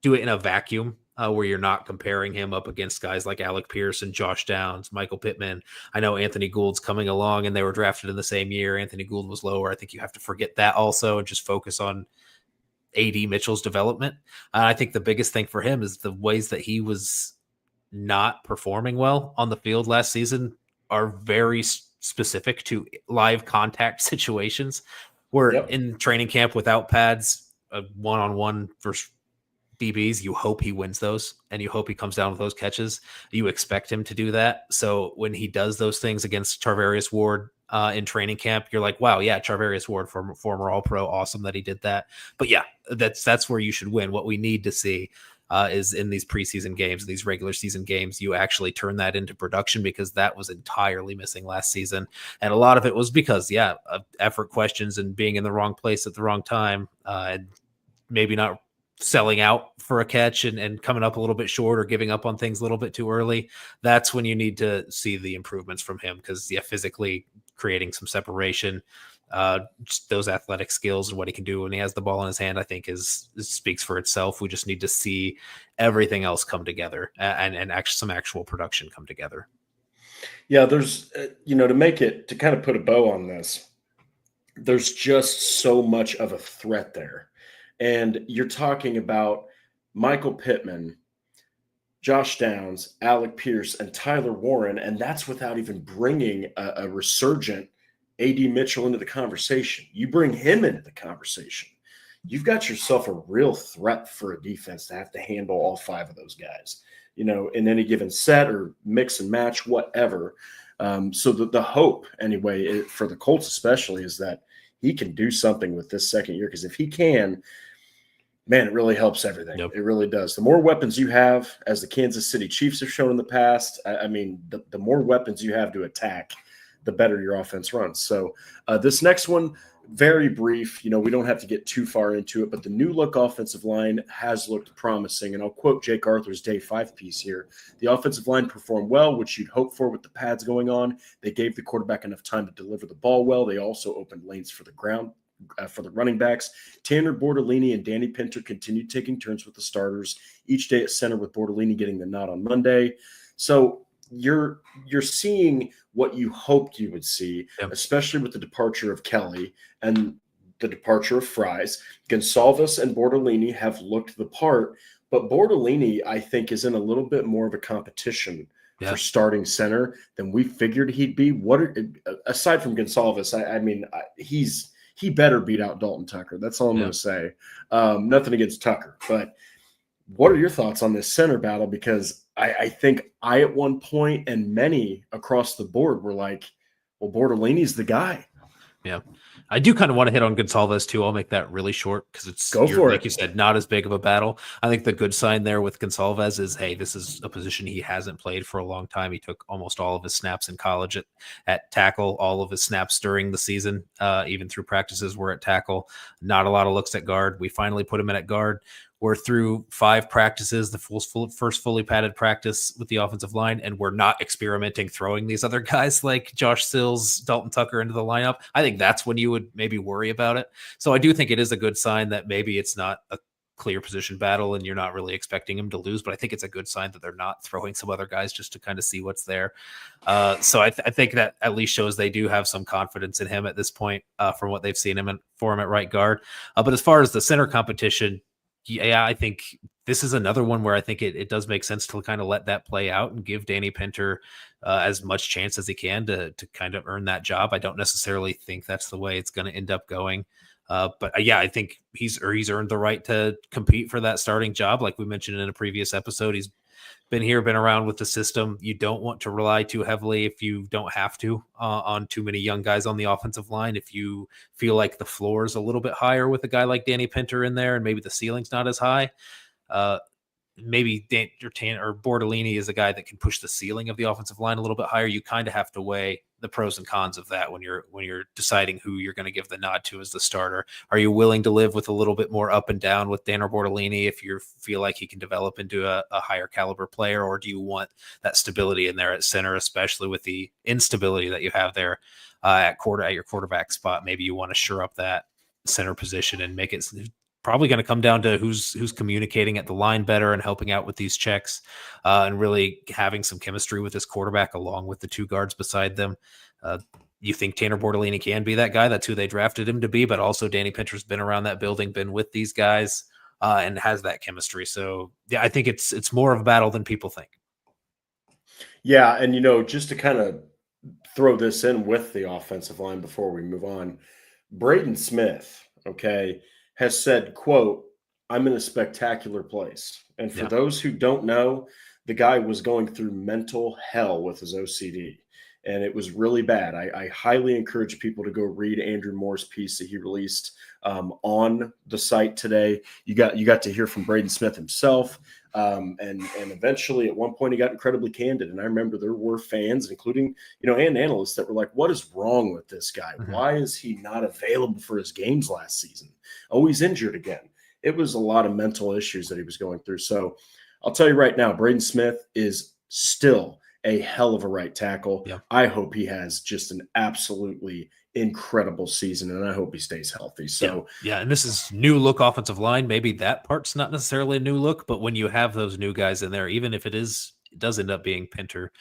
do it in a vacuum. Where you're not comparing him up against guys like Alec Pierce and Josh Downs, Michael Pittman. I know Anthony Gould's coming along and they were drafted in the same year. Anthony Gould was lower. I think you have to forget that also and just focus on A.D. Mitchell's development. I think the biggest thing for him is the ways that he was not performing well on the field last season are very specific to live contact situations where in training camp without pads, a one-on-one versus DBs, you hope he wins those and you hope he comes down with those catches. You expect him to do that. So when he does those things against Charvarius Ward in training camp, you're like, wow, yeah, Charvarius Ward, former All-Pro, awesome that he did that. But yeah, that's where you should win. What we need to see is in these preseason games, these regular season games, you actually turn that into production, because that was entirely missing last season. And a lot of it was because, effort questions and being in the wrong place at the wrong time, and maybe not selling out for a catch and coming up a little bit short or giving up on things a little bit too early. That's when you need to see the improvements from him, because physically creating some separation, just those athletic skills and what he can do when he has the ball in his hand, I think speaks for itself. We just need to see everything else come together and some actual production come together. Yeah, there's, to kind of put a bow on this, there's just so much of a threat there. And you're talking about Michael Pittman, Josh Downs, Alec Pierce, and Tyler Warren, and that's without even bringing a resurgent A.D. Mitchell into the conversation. You bring him into the conversation, you've got yourself a real threat for a defense to have to handle all 5 of those guys, in any given set or mix and match, whatever. So the hope, anyway, for the Colts especially, is that he can do something with this second year, because if he can – man, it really helps everything. Yep. It really does. The more weapons you have, as the Kansas City Chiefs have shown in the past, I mean, the more weapons you have to attack, the better your offense runs. So this next one, very brief. You know, we don't have to get too far into it, but the new look offensive line has looked promising. And I'll quote Jake Arthur's Day 5 piece here. The offensive line performed well, which you'd hope for with the pads going on. They gave the quarterback enough time to deliver the ball well. They also opened lanes for the ground. For the running backs, Tanner Bortolini and Danny Pinter continued taking turns with the starters each day at center, with Bortolini getting the nod on Monday. So you're seeing what you hoped you would see, especially with the departure of Kelly and the departure of Fries. Gonsalves and Bortolini have looked the part, but Bortolini, I think, is in a little bit more of a competition for starting center than we figured he'd be. Aside from Gonsalves, I mean, he better beat out Dalton Tucker. That's all I'm going to say. Nothing against Tucker, but what are your thoughts on this center battle? Because I think at one point and many across the board were like, well, Bortolini's the guy. Yeah. I do kind of want to hit on Gonsalves too. I'll make that really short because it's, like you said, not as big of a battle. I think the good sign there with Gonsalves is, hey, this is a position he hasn't played for a long time. He took almost all of his snaps in college at tackle, all of his snaps during the season, even through practices were at tackle. Not a lot of looks at guard. We finally put him in at guard. We're through 5 practices, the first fully padded practice with the offensive line, and we're not experimenting throwing these other guys like Josh Sills, Dalton Tucker into the lineup. I think that's when you would maybe worry about it. So I do think it is a good sign that maybe it's not a clear position battle and you're not really expecting him to lose, but I think it's a good sign that they're not throwing some other guys just to kind of see what's there. So I think that at least shows they do have some confidence in him at this point from what they've seen for him at right guard. But as far as the center competition, yeah, I think this is another one where I think it does make sense to kind of let that play out and give Danny Pinter as much chance as he can to kind of earn that job. I don't necessarily think that's the way it's going to end up going. But I think he's earned the right to compete for that starting job. Like we mentioned in a previous episode, he's been around with the system. You don't want to rely too heavily if you don't have to on too many young guys on the offensive line. If you feel like the floor is a little bit higher with a guy like Danny Pinter in there and maybe the ceiling's not as high, maybe or Bortolini is a guy that can push the ceiling of the offensive line a little bit higher. You kind of have to weigh the pros and cons of that when you're deciding who you're going to give the nod to as the starter. Are you willing to live with a little bit more up and down with Tanner Bortolini if you feel like he can develop into a higher caliber player, or do you want that stability in there at center, especially with the instability that you have there at your quarterback spot? Maybe you want to shore up that center position and make it probably going to come down to who's communicating at the line better and helping out with these checks and really having some chemistry with this quarterback along with the 2 guards beside them. You think Tanner Bortolini can be that guy? That's who they drafted him to be, but also Danny Pinter's been around that building, been with these guys and has that chemistry. So yeah, I think it's more of a battle than people think. Yeah. And, just to kind of throw this in with the offensive line before we move on, Braden Smith, has said, quote, I'm in a spectacular place. And for those who don't know, the guy was going through mental hell with his OCD, and it was really bad. I highly encourage people to go read Andrew Moore's piece that he released on the site today. You got to hear from Braden Smith himself. And eventually at one point he got incredibly candid. And I remember there were fans, including, and analysts that were like, what is wrong with this guy? Mm-hmm. Why is he not available for his games last season? Oh, he's injured again. It was a lot of mental issues that he was going through. So I'll tell you right now, Braden Smith is still a hell of a right tackle. Yeah. I hope he has just an absolutely incredible season, and I hope he stays healthy. So yeah, and this is new look offensive line. Maybe that part's not necessarily a new look, but when you have those new guys in there, even if it does end up being Pinter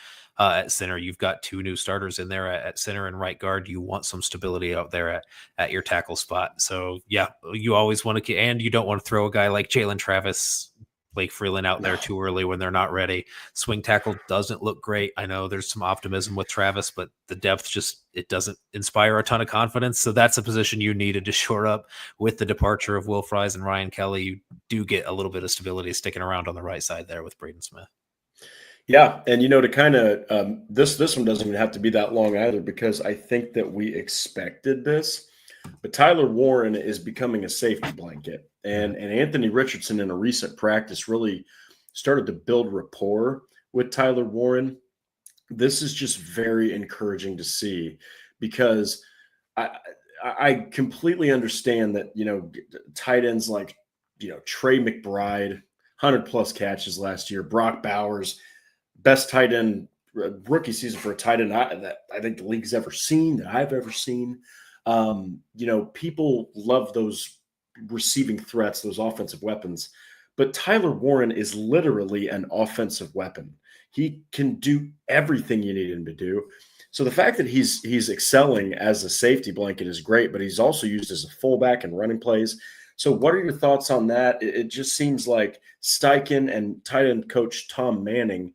at center, you've got 2 new starters in there at center and right guard. You want some stability out there at your tackle spot. So yeah, you always want to, and you don't want to throw a guy like Jalen Travis, Blake Freeland out there too early when they're not ready. Swing tackle doesn't look great. I know there's some optimism with Travis, but the depth it doesn't inspire a ton of confidence. So that's a position you needed to shore up. With the departure of Will Fries and Ryan Kelly, you do get a little bit of stability sticking around on the right side there with Braden Smith. Yeah, and to kind of this one doesn't even have to be that long either, because I think that we expected this, but Tyler Warren is becoming a safety blanket And Anthony Richardson in a recent practice really started to build rapport with Tyler Warren. This is just very encouraging to see because I completely understand that, tight ends like, Trey McBride, 100+ catches last year, Brock Bowers, best tight end rookie season for a tight end that I think the league's ever seen, that I've ever seen. People love those receiving threats, those offensive weapons. But Tyler Warren is literally an offensive weapon. He can do everything you need him to do. So the fact that he's excelling as a safety blanket is great, but he's also used as a fullback and running plays. So what are your thoughts on that? It just seems like Steichen and tight end coach Tom Manning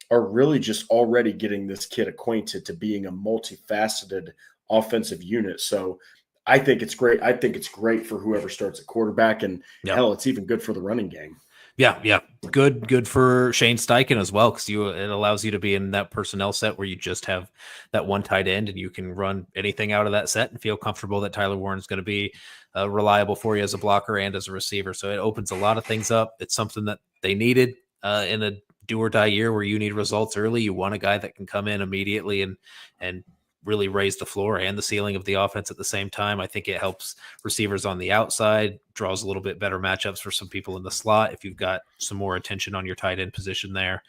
are really just already getting this kid acquainted to being a multifaceted offensive unit. So I think it's great. I think it's great for whoever starts at quarterback, and hell, it's even good for the running game. Yeah. Good for Shane Steichen as well, because it allows you to be in that personnel set where you just have that one tight end and you can run anything out of that set and feel comfortable that Tyler Warren is going to be reliable for you as a blocker and as a receiver. So it opens a lot of things up. It's something that they needed in a do or die year where you need results early. You want a guy that can come in immediately and really raise the floor and the ceiling of the offense at the same time. I think it helps receivers on the outside, draws a little bit better matchups for some people in the slot if you've got some more attention on your tight end position there.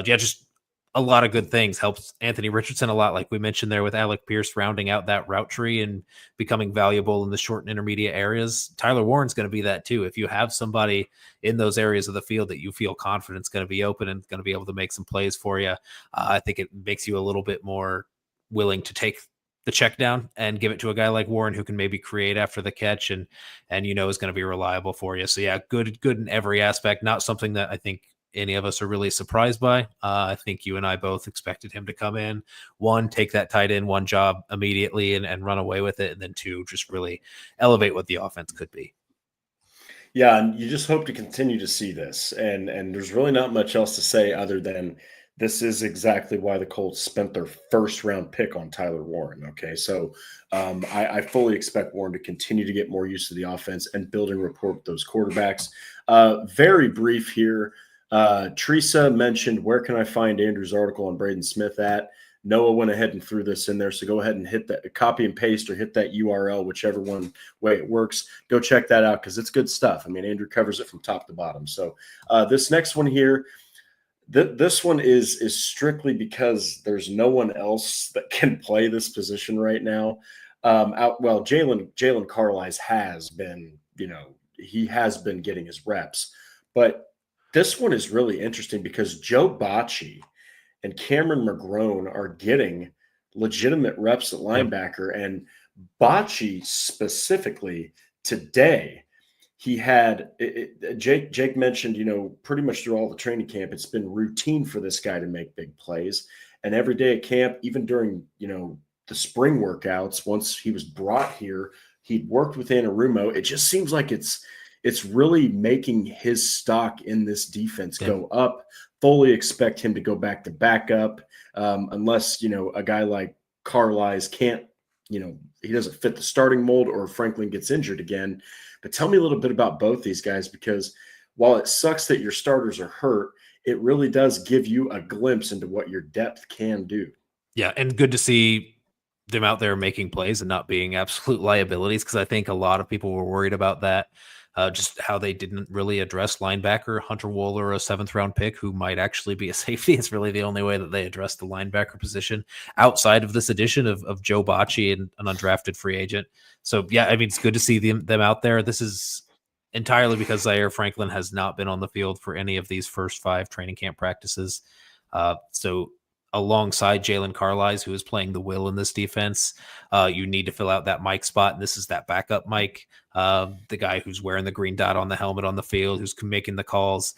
Just a lot of good things. Helps Anthony Richardson a lot, like we mentioned there with Alec Pierce rounding out that route tree and becoming valuable in the short and intermediate areas. Tyler Warren's going to be that too. If you have somebody in those areas of the field that you feel confident is going to be open and going to be able to make some plays for you, I think it makes you a little bit more willing to take the check down and give it to a guy like Warren who can maybe create after the catch and is going to be reliable for you. So yeah, good in every aspect. Not something that I think any of us are really surprised by. I think you and I both expected him to come in, one, take that tight end one job immediately and run away with it, and then two, just really elevate what the offense could be. Yeah, and you just hope to continue to see this. And there's really not much else to say other than this is exactly why the Colts spent their first round pick on Tyler Warren. Okay, so I fully expect Warren to continue to get more used to the offense and building rapport with those quarterbacks. Very brief here. Teresa mentioned, where can I find Andrew's article on Braden Smith at? Noah went ahead and threw this in there, so go ahead and hit that, copy and paste, or hit that URL, whichever one way it works. Go check that out because it's good stuff. I mean, Andrew covers it from top to bottom. So this next one here, this one is strictly because there's no one else that can play this position right now. Jalen Carlisle has been, he has been getting his reps, but this one is really interesting because Joe Bocci and Cameron McGrone are getting legitimate reps at linebacker, and Bocci specifically today. He had Jake mentioned, pretty much through all the training camp, it's been routine for this guy to make big plays. And every day at camp, even during, the spring workouts, once he was brought here, he'd worked with Anarumo. It just seems like it's really making his stock in this defense go up. Fully expect him to go back to backup unless, a guy like Carlisle can't, he doesn't fit the starting mold or Franklin gets injured again. But tell me a little bit about both these guys, because while it sucks that your starters are hurt, it really does give you a glimpse into what your depth can do. Yeah, and good to see them out there making plays and not being absolute liabilities, because I think a lot of people were worried about that. Just how they didn't really address linebacker Hunter Wohler, a 7th-round pick who might actually be a safety. It's really the only way that they address the linebacker position outside of this addition of Joe Bocci and an undrafted free agent. So, yeah, I mean, it's good to see them out there. This is entirely because Zaire Franklin has not been on the field for any of these first 5 training camp practices. So alongside Jalen Carlisle, who is playing the will in this defense, you need to fill out that Mike spot, and this is that backup Mike, the guy who's wearing the green dot on the helmet on the field, who's making the calls.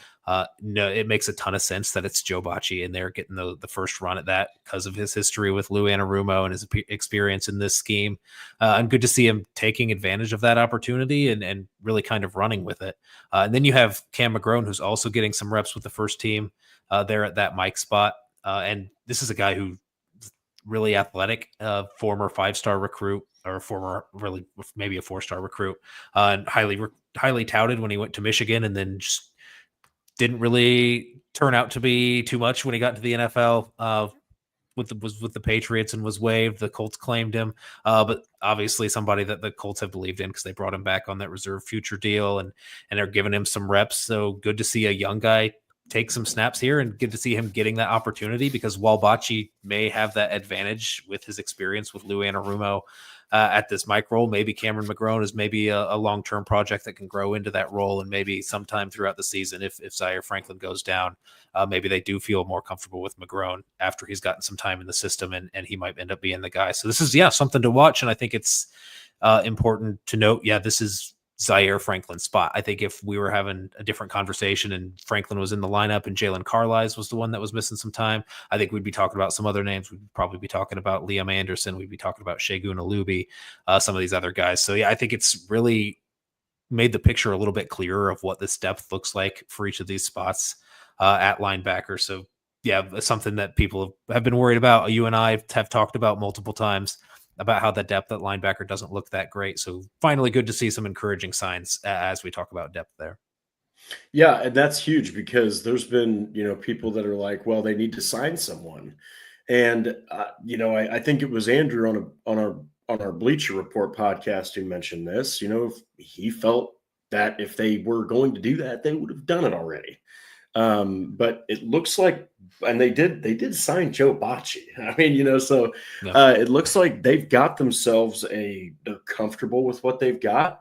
No, it makes a ton of sense that it's Joe Bocci in there getting the first run at that because of his history with Lou Anarumo and his experience in this scheme. And good to see him taking advantage of that opportunity and really kind of running with it. And then you have Cam McGrone, who's also getting some reps with the first team there at that Mike spot. And this is a guy who really athletic, former 5-star recruit, or a former, really maybe a 4-star recruit, and highly touted when he went to Michigan, and then just didn't really turn out to be too much when he got to the NFL. Was with the Patriots and was waived. The Colts claimed him, but obviously somebody that the Colts have believed in because they brought him back on that reserve future deal and they're giving him some reps. So good to see a young guy take some snaps here and good to see him getting that opportunity because Walbacci may have that advantage with his experience with Lou Anarumo at this mic role. Maybe Cameron McGrone is maybe a long-term project that can grow into that role. And maybe sometime throughout the season, if Zaire Franklin goes down, maybe they do feel more comfortable with McGrone after he's gotten some time in the system and he might end up being the guy. So this is, something to watch. And I think it's important to note, this is Zaire Franklin's spot. I think if we were having a different conversation and Franklin was in the lineup and Jalen Carlisle was the one that was missing some time, I think we'd be talking about some other names. We'd probably be talking about Liam Anderson. We'd be talking about Shegun Alubi, some of these other guys. So I think it's really made the picture a little bit clearer of what this depth looks like for each of these spots at linebacker. So something that people have been worried about. You and I have talked about multiple times about how the depth at linebacker doesn't look that great. So finally good to see some encouraging signs as we talk about depth there. Yeah, and that's huge because there's been, people that are like, well, they need to sign someone. And, I think it was Andrew on our Bleacher Report podcast who mentioned this, he felt that if they were going to do that, they would have done it already. But it looks like, and they did sign Joe Bacci. I mean, it looks like they've got themselves they're comfortable with what they've got.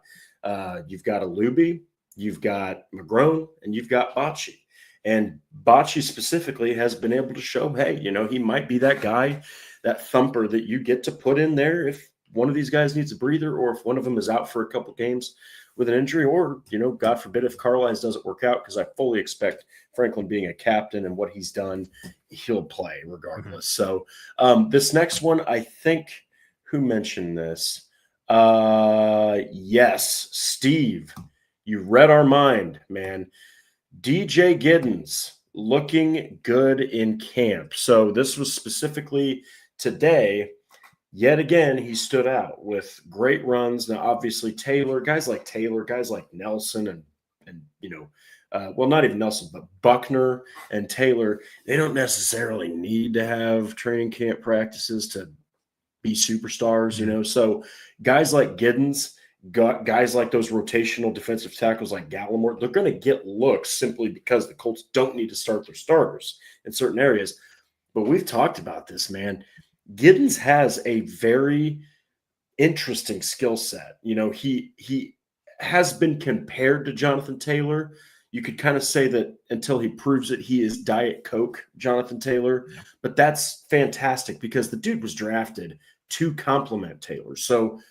You've got Alubi, you've got McGrone, and you've got Bacci. And Bacci specifically has been able to show, hey, he might be that guy, that thumper that you get to put in there if one of these guys needs a breather or if one of them is out for a couple games with an injury, or, God forbid if Carlisle doesn't work out, because I fully expect Franklin being a captain and what he's done, he'll play regardless. So this next one, I think, who mentioned this? Yes, Steve, you read our mind, man. DJ Giddens looking good in camp. So this was specifically today. Yet again, he stood out with great runs. Now, obviously, guys like Nelson and not even Nelson, but Buckner and Taylor, they don't necessarily need to have training camp practices to be superstars, So guys like Giddens, guys like those rotational defensive tackles like Gallimore, they're going to get looks simply because the Colts don't need to start their starters in certain areas. But we've talked about this, man. Giddens has a very interesting skill set. He has been compared to Jonathan Taylor. You could kind of say that until he proves it, he is Diet Coke Jonathan Taylor. Yeah. But that's fantastic because the dude was drafted to complement Taylor. So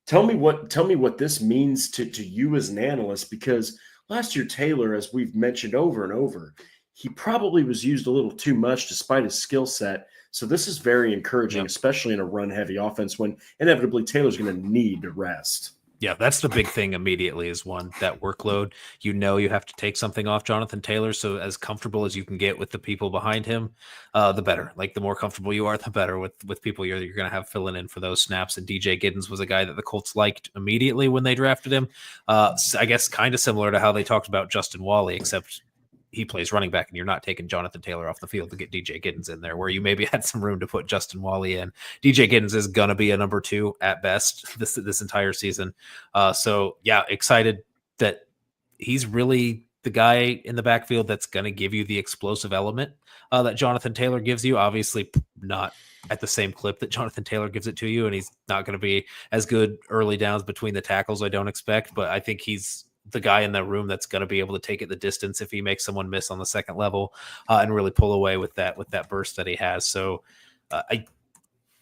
tell me what this means to you as an analyst, because last year Taylor, as we've mentioned over and over, he probably was used a little too much despite his skill set. So this is very encouraging, especially in a run-heavy offense when inevitably Taylor's going to need to rest. Yeah, that's the big thing immediately is that workload. You have to take something off Jonathan Taylor. So as comfortable as you can get with the people behind him, the better. Like the more comfortable you are, the better with people you're going to have filling in for those snaps. And DJ Giddens was a guy that the Colts liked immediately when they drafted him. I guess kind of similar to how they talked about Justin Wallally, except he plays running back and you're not taking Jonathan Taylor off the field to get DJ Giddens in there, where you maybe had some room to put Justin Wallally in. DJ Giddens is going to be a number 2 at best this entire season. Excited that he's really the guy in the backfield that's going to give you the explosive element that Jonathan Taylor gives you. Obviously not at the same clip that Jonathan Taylor gives it to you, and he's not going to be as good early downs between the tackles, I don't expect, but I think he's the guy in that room that's going to be able to take it the distance if he makes someone miss on the second level and really pull away with that burst that he has. So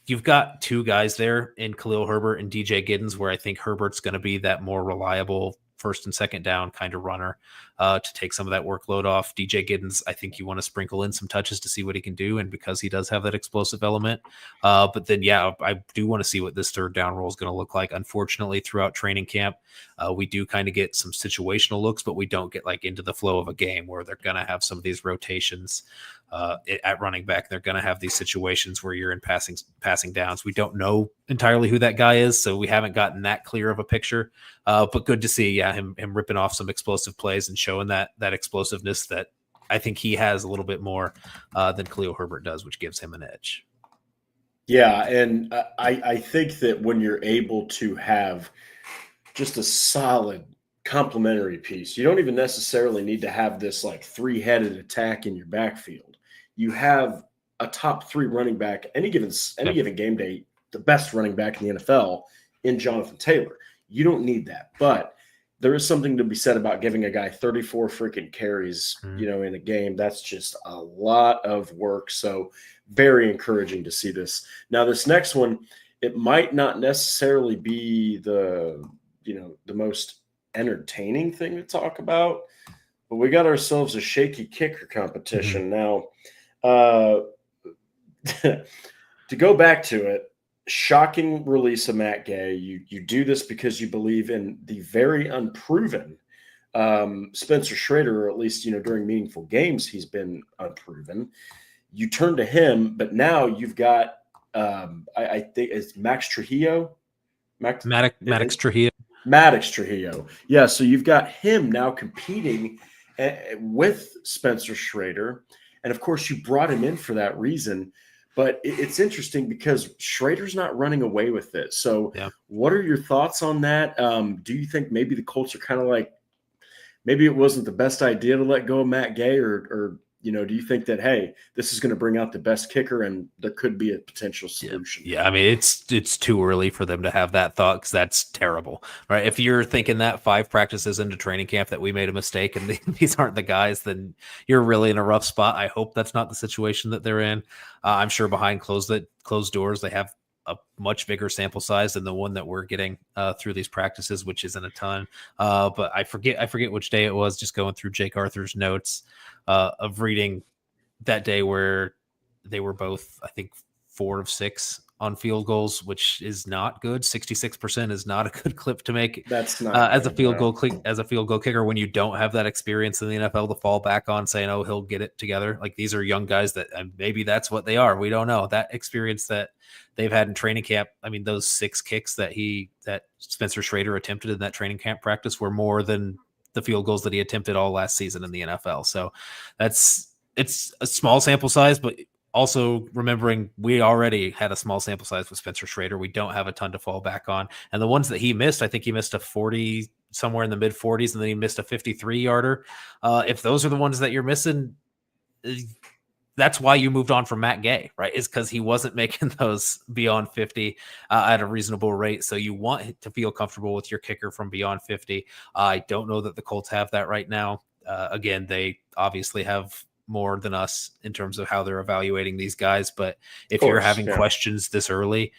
you've got 2 guys there in Khalil Herbert and DJ Giddens, where I think Herbert's going to be that more reliable first and second down kind of runner to take some of that workload off. DJ Giddens, I think you want to sprinkle in some touches to see what he can do, and because he does have that explosive element. But then, I do want to see what this third down role is going to look like. Unfortunately, throughout training camp, we do kind of get some situational looks, but we don't get like into the flow of a game where they're going to have some of these rotations. at running back. They're going to have these situations where you're in passing downs. We don't know entirely who that guy is, so we haven't gotten that clear of a picture. But good to see, him ripping off some explosive plays and showing that explosiveness that I think he has a little bit more than Khalil Herbert does, which gives him an edge. Yeah, and I think that when you're able to have just a solid complementary piece, you don't even necessarily need to have this like three-headed attack in your backfield. You have a top 3 running back any given game day, the best running back in the NFL in Jonathan Taylor. You don't need that, but there is something to be said about giving a guy 34 freaking carries, in a game. That's just a lot of work. So very encouraging to see this. Now, this next one, it might not necessarily be the most entertaining thing to talk about, but we got ourselves a shaky kicker competition. Now, to go back to it, shocking release of Matt Gay. You do this because you believe in the very unproven Spencer Schrader, or at least during meaningful games he's been unproven. You turn to him, but now you've got I think it's Max Trujillo, Maddox Trujillo. Maddox Trujillo. Yeah, so you've got him now competing with Spencer Schrader, and of course you brought him in for that reason. But it's interesting because Schrader's not running away with it. So what are your thoughts on that? Do you think maybe the Colts are kind of like, maybe it wasn't the best idea to let go of Matt Gay, or do you think that, hey, this is going to bring out the best kicker and there could be a potential solution? Yeah. I mean, it's too early for them to have that thought, because that's terrible, right? If you're thinking that 5 practices into training camp that we made a mistake and these aren't the guys, then you're really in a rough spot. I hope that's not the situation that they're in. I'm sure behind closed doors, they have a much bigger sample size than the one that we're getting through these practices, which isn't a ton. But I forget which day it was, just going through Jake Arthur's notes of reading that day where they were both, I think, 4 of 6 on field goals, which is not good. 66% is not a good clip to make. That's not as a field goal kicker when you don't have that experience in the NFL to fall back on, saying, "Oh, he'll get it together." Like, these are young guys that, and maybe that's what they are. We don't know. That experience that they've had in training camp. I mean, those 6 kicks that Spencer Schrader attempted in that training camp practice were more than the field goals that he attempted all last season in the NFL. So it's a small sample size, but also remembering we already had a small sample size with Spencer Schrader. We don't have a ton to fall back on. And the ones that he missed, I think he missed a 40, somewhere in the mid 40s, and then he missed a 53-yarder. If those are the ones that you're missing, that's why you moved on from Matt Gay, right? Is because he wasn't making those beyond 50 at a reasonable rate. So you want to feel comfortable with your kicker from beyond 50. I don't know that the Colts have that right now. Again, they obviously have more than us in terms of how they're evaluating these guys. But if you're having questions this early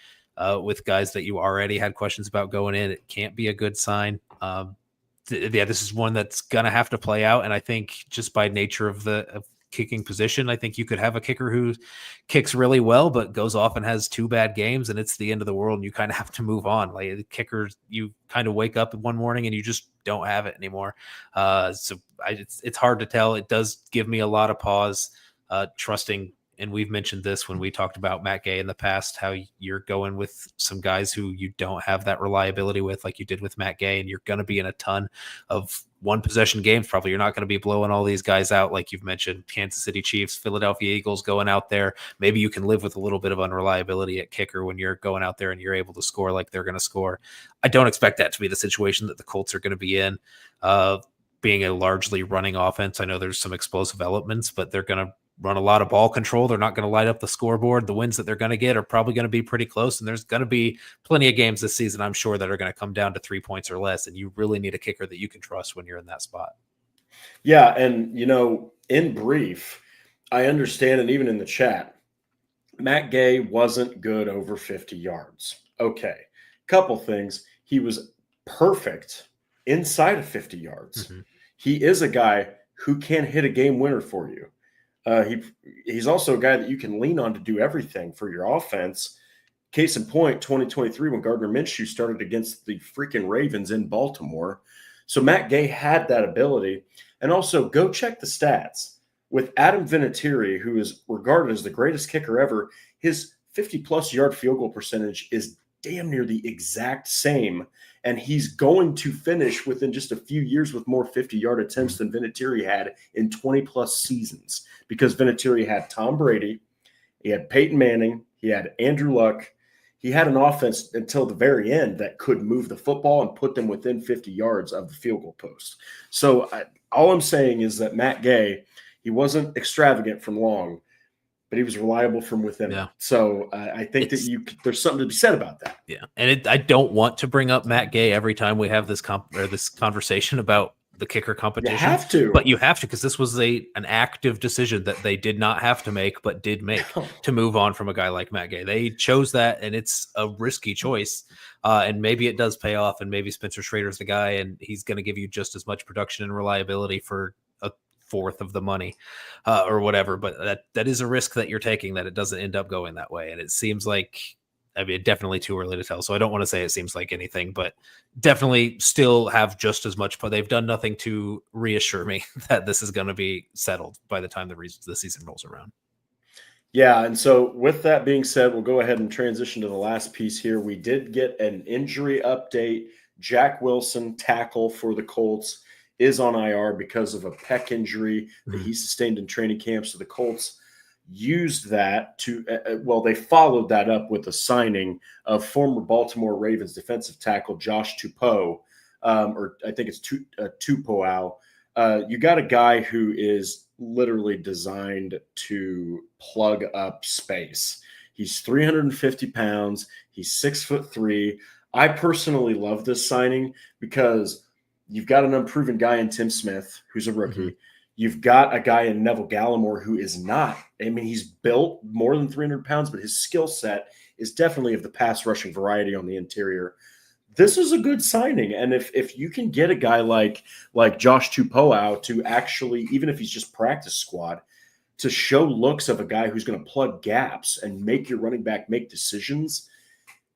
with guys that you already had questions about going in, it can't be a good sign. This is one that's going to have to play out. And I think just by nature of the kicking position, I think you could have a kicker who kicks really well, but goes off and has 2 bad games, and it's the end of the world, and you kind of have to move on. Like, the kickers, you kind of wake up one morning and you just don't have it anymore. It's hard to tell. It does give me a lot of pause, trusting. And we've mentioned this when we talked about Matt Gay in the past, how you're going with some guys who you don't have that reliability with, like you did with Matt Gay, and you're going to be in a ton of 1-possession games. Probably you're not going to be blowing all these guys out, like you've mentioned, Kansas City Chiefs, Philadelphia Eagles going out there. Maybe you can live with a little bit of unreliability at kicker when you're going out there and you're able to score like they're going to score. I don't expect that to be the situation that the Colts are going to be in, being a largely running offense. I know there's some explosive elements, but they're going to run a lot of ball control. They're not going to light up the scoreboard. The wins that they're going to get are probably going to be pretty close. And there's going to be plenty of games this season, I'm sure, that are going to come down to 3 points or less. And you really need a kicker that you can trust when you're in that spot. Yeah. And, in brief, I understand, and even in the chat, Matt Gay wasn't good over 50 yards. Okay. Couple things. He was perfect inside of 50 yards. Mm-hmm. He is a guy who can hit a game winner for you. He's also a guy that you can lean on to do everything for your offense. Case in point, 2023, when Gardner Minshew started against the freaking Ravens in Baltimore. So Matt Gay had that ability. And also, go check the stats. with Adam Vinatieri, who is regarded as the greatest kicker ever, his 50-plus yard field goal percentage is damn near the exact same. And he's going to finish within just a few years with more 50-yard attempts than Vinatieri had in 20-plus seasons, because Vinatieri had Tom Brady, he had Peyton Manning, he had Andrew Luck. He had an offense until the very end that could move the football and put them within 50 yards of the field goal post. So all I'm saying is that Matt Gay, he wasn't extravagant from long, but he was reliable from within. Yeah. So I think that there's something to be said about that. Yeah, and I don't want to bring up Matt Gay every time we have this conversation about the kicker competition. You have to. But you have to, because this was an active decision that they did not have to make, but did make to move on from a guy like Matt Gay. They chose that, and it's a risky choice. And maybe it does pay off, and maybe Spencer Schrader's the guy, and he's going to give you just as much production and reliability for a fourth of the money or whatever. But that is a risk that you're taking, that it doesn't end up going that way. And it seems like, I mean, definitely too early to tell. So I don't want to say it seems like anything, but definitely still have just as much. But they've done nothing to reassure me that this is going to be settled by the time the season rolls around. Yeah, and so with that being said, we'll go ahead and transition to the last piece here. We did get an injury update. Jack Wilson, tackle for the Colts, is on IR because of a pec injury that he sustained in training camp. So the Colts used that to they followed that up with a signing of former Baltimore Ravens defensive tackle Josh Tupou, or I think it's Tupou. You got a guy who is literally designed to plug up space. He's 350 pounds. He's 6'3". I personally love this signing because you've got an unproven guy in Tim Smith, who's a rookie. Mm-hmm. You've got a guy in Neville Gallimore who is not. I mean, he's built more than 300 pounds, but his skill set is definitely of the pass rushing variety on the interior. This is a good signing. And if you can get a guy like Josh Tupou to actually, even if he's just practice squad, to show looks of a guy who's going to plug gaps and make your running back make decisions,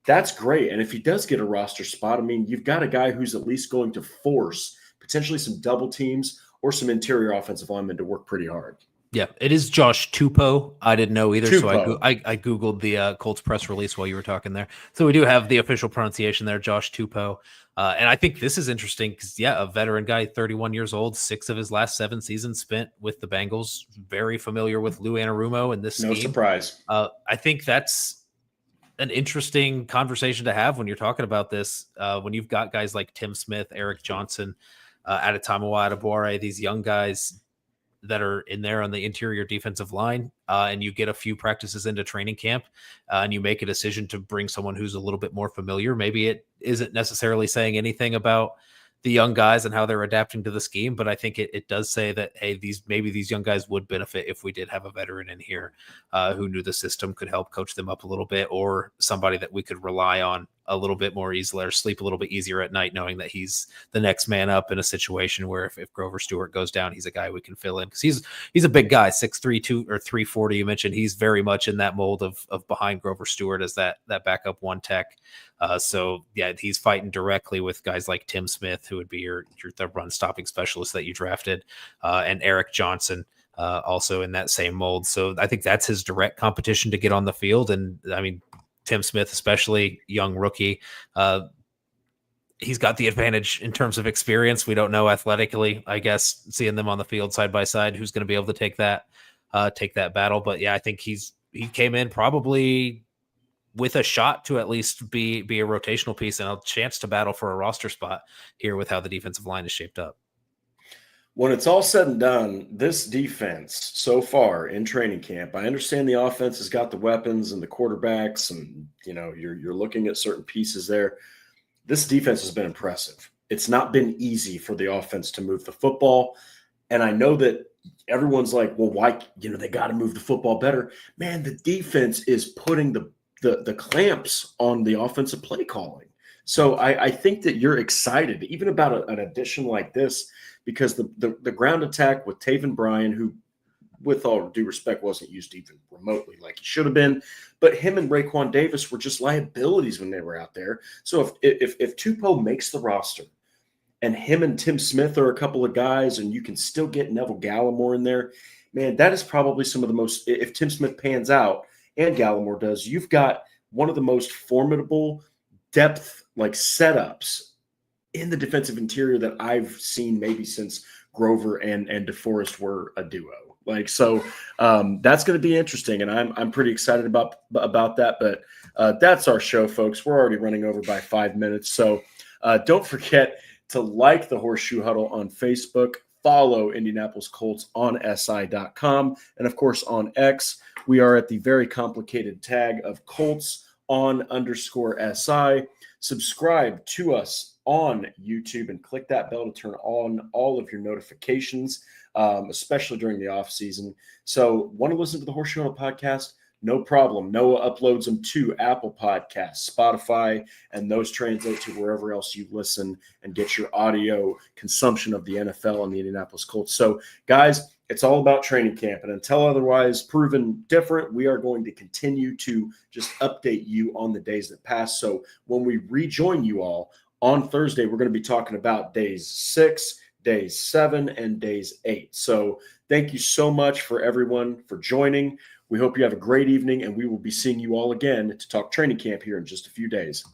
that's great. And if he does get a roster spot, I mean, you've got a guy who's at least going to force potentially some double teams or some interior offensive linemen to work pretty hard. Yeah, it is Josh Tupou. I didn't know either, Tupou. So I Googled the Colts press release while you were talking there. So we do have the official pronunciation there, Josh Tupou. And I think this is interesting because, a veteran guy, 31 years old, 6 of his last 7 seasons spent with the Bengals, very familiar with Lou Anarumo in this scheme. No surprise. I think that's an interesting conversation to have when you're talking about this, when you've got guys like Tim Smith, Eric Johnson, Adetomiwa Adebawore, these young guys that are in there on the interior defensive line, and you get a few practices into training camp, and you make a decision to bring someone who's a little bit more familiar. Maybe it isn't necessarily saying anything about the young guys and how they're adapting to the scheme, but I think it does say that, hey, these young guys would benefit if we did have a veteran in here who knew the system, could help coach them up a little bit, or somebody that we could rely on a little bit more easily, or sleep a little bit easier at night, knowing that he's the next man up in a situation where if Grover Stewart goes down, he's a guy we can fill in, because he's a big guy, 6'3", 340. You mentioned he's very much in that mold of behind Grover Stewart as that backup one tech. So yeah, he's fighting directly with guys like Tim Smith, who would be your the run stopping specialist that you drafted, and Eric Johnson, also in that same mold. So I think that's his direct competition to get on the field. And I mean, Tim Smith, especially young rookie, he's got the advantage in terms of experience. We don't know athletically, I guess, seeing them on the field side by side, who's going to be able to take that battle. But yeah, I think he came in probably with a shot to at least be a rotational piece and a chance to battle for a roster spot here with how the defensive line is shaped up. When it's all said and done, this defense so far in training camp, I understand the offense has got the weapons and the quarterbacks, and you're looking at certain pieces there. This defense has been impressive. It's not been easy for the offense to move the football, and I know that everyone's like, well, why? They got to move the football better. Man, the defense is putting the clamps on the offensive play calling. So I think that you're excited even about an addition like this, because the ground attack with Taven Bryan, who, with all due respect, wasn't used even remotely like he should have been, but him and Raekwon Davis were just liabilities when they were out there. So if Tupou makes the roster and him and Tim Smith are a couple of guys, and you can still get Neville Gallimore in there, man, that is probably some of the most, if Tim Smith pans out and Gallimore does, you've got one of the most formidable depth like setups in the defensive interior that I've seen maybe since Grover and DeForest were a duo. Like, so that's going to be interesting, and I'm pretty excited about that. But that's our show, folks. We're already running over by 5 minutes, so don't forget to like the Horseshoe Huddle on Facebook, follow Indianapolis Colts on SI.com, and of course on X. We are at the very complicated tag of Colts _SI. Subscribe to us on YouTube and click that bell to turn on all of your notifications, especially during the off season. So want to listen to the Horseshoe Huddle podcast? No problem. Noah uploads them to Apple Podcasts, Spotify, and those translate to wherever else you listen and get your audio consumption of the NFL and the Indianapolis Colts. So, guys, it's all about training camp. And until otherwise proven different, we are going to continue to just update you on the days that pass. So when we rejoin you all on Thursday, we're going to be talking about days 6, days 7, and days 8. So thank you so much for everyone for joining. We hope you have a great evening, and we will be seeing you all again to talk training camp here in just a few days.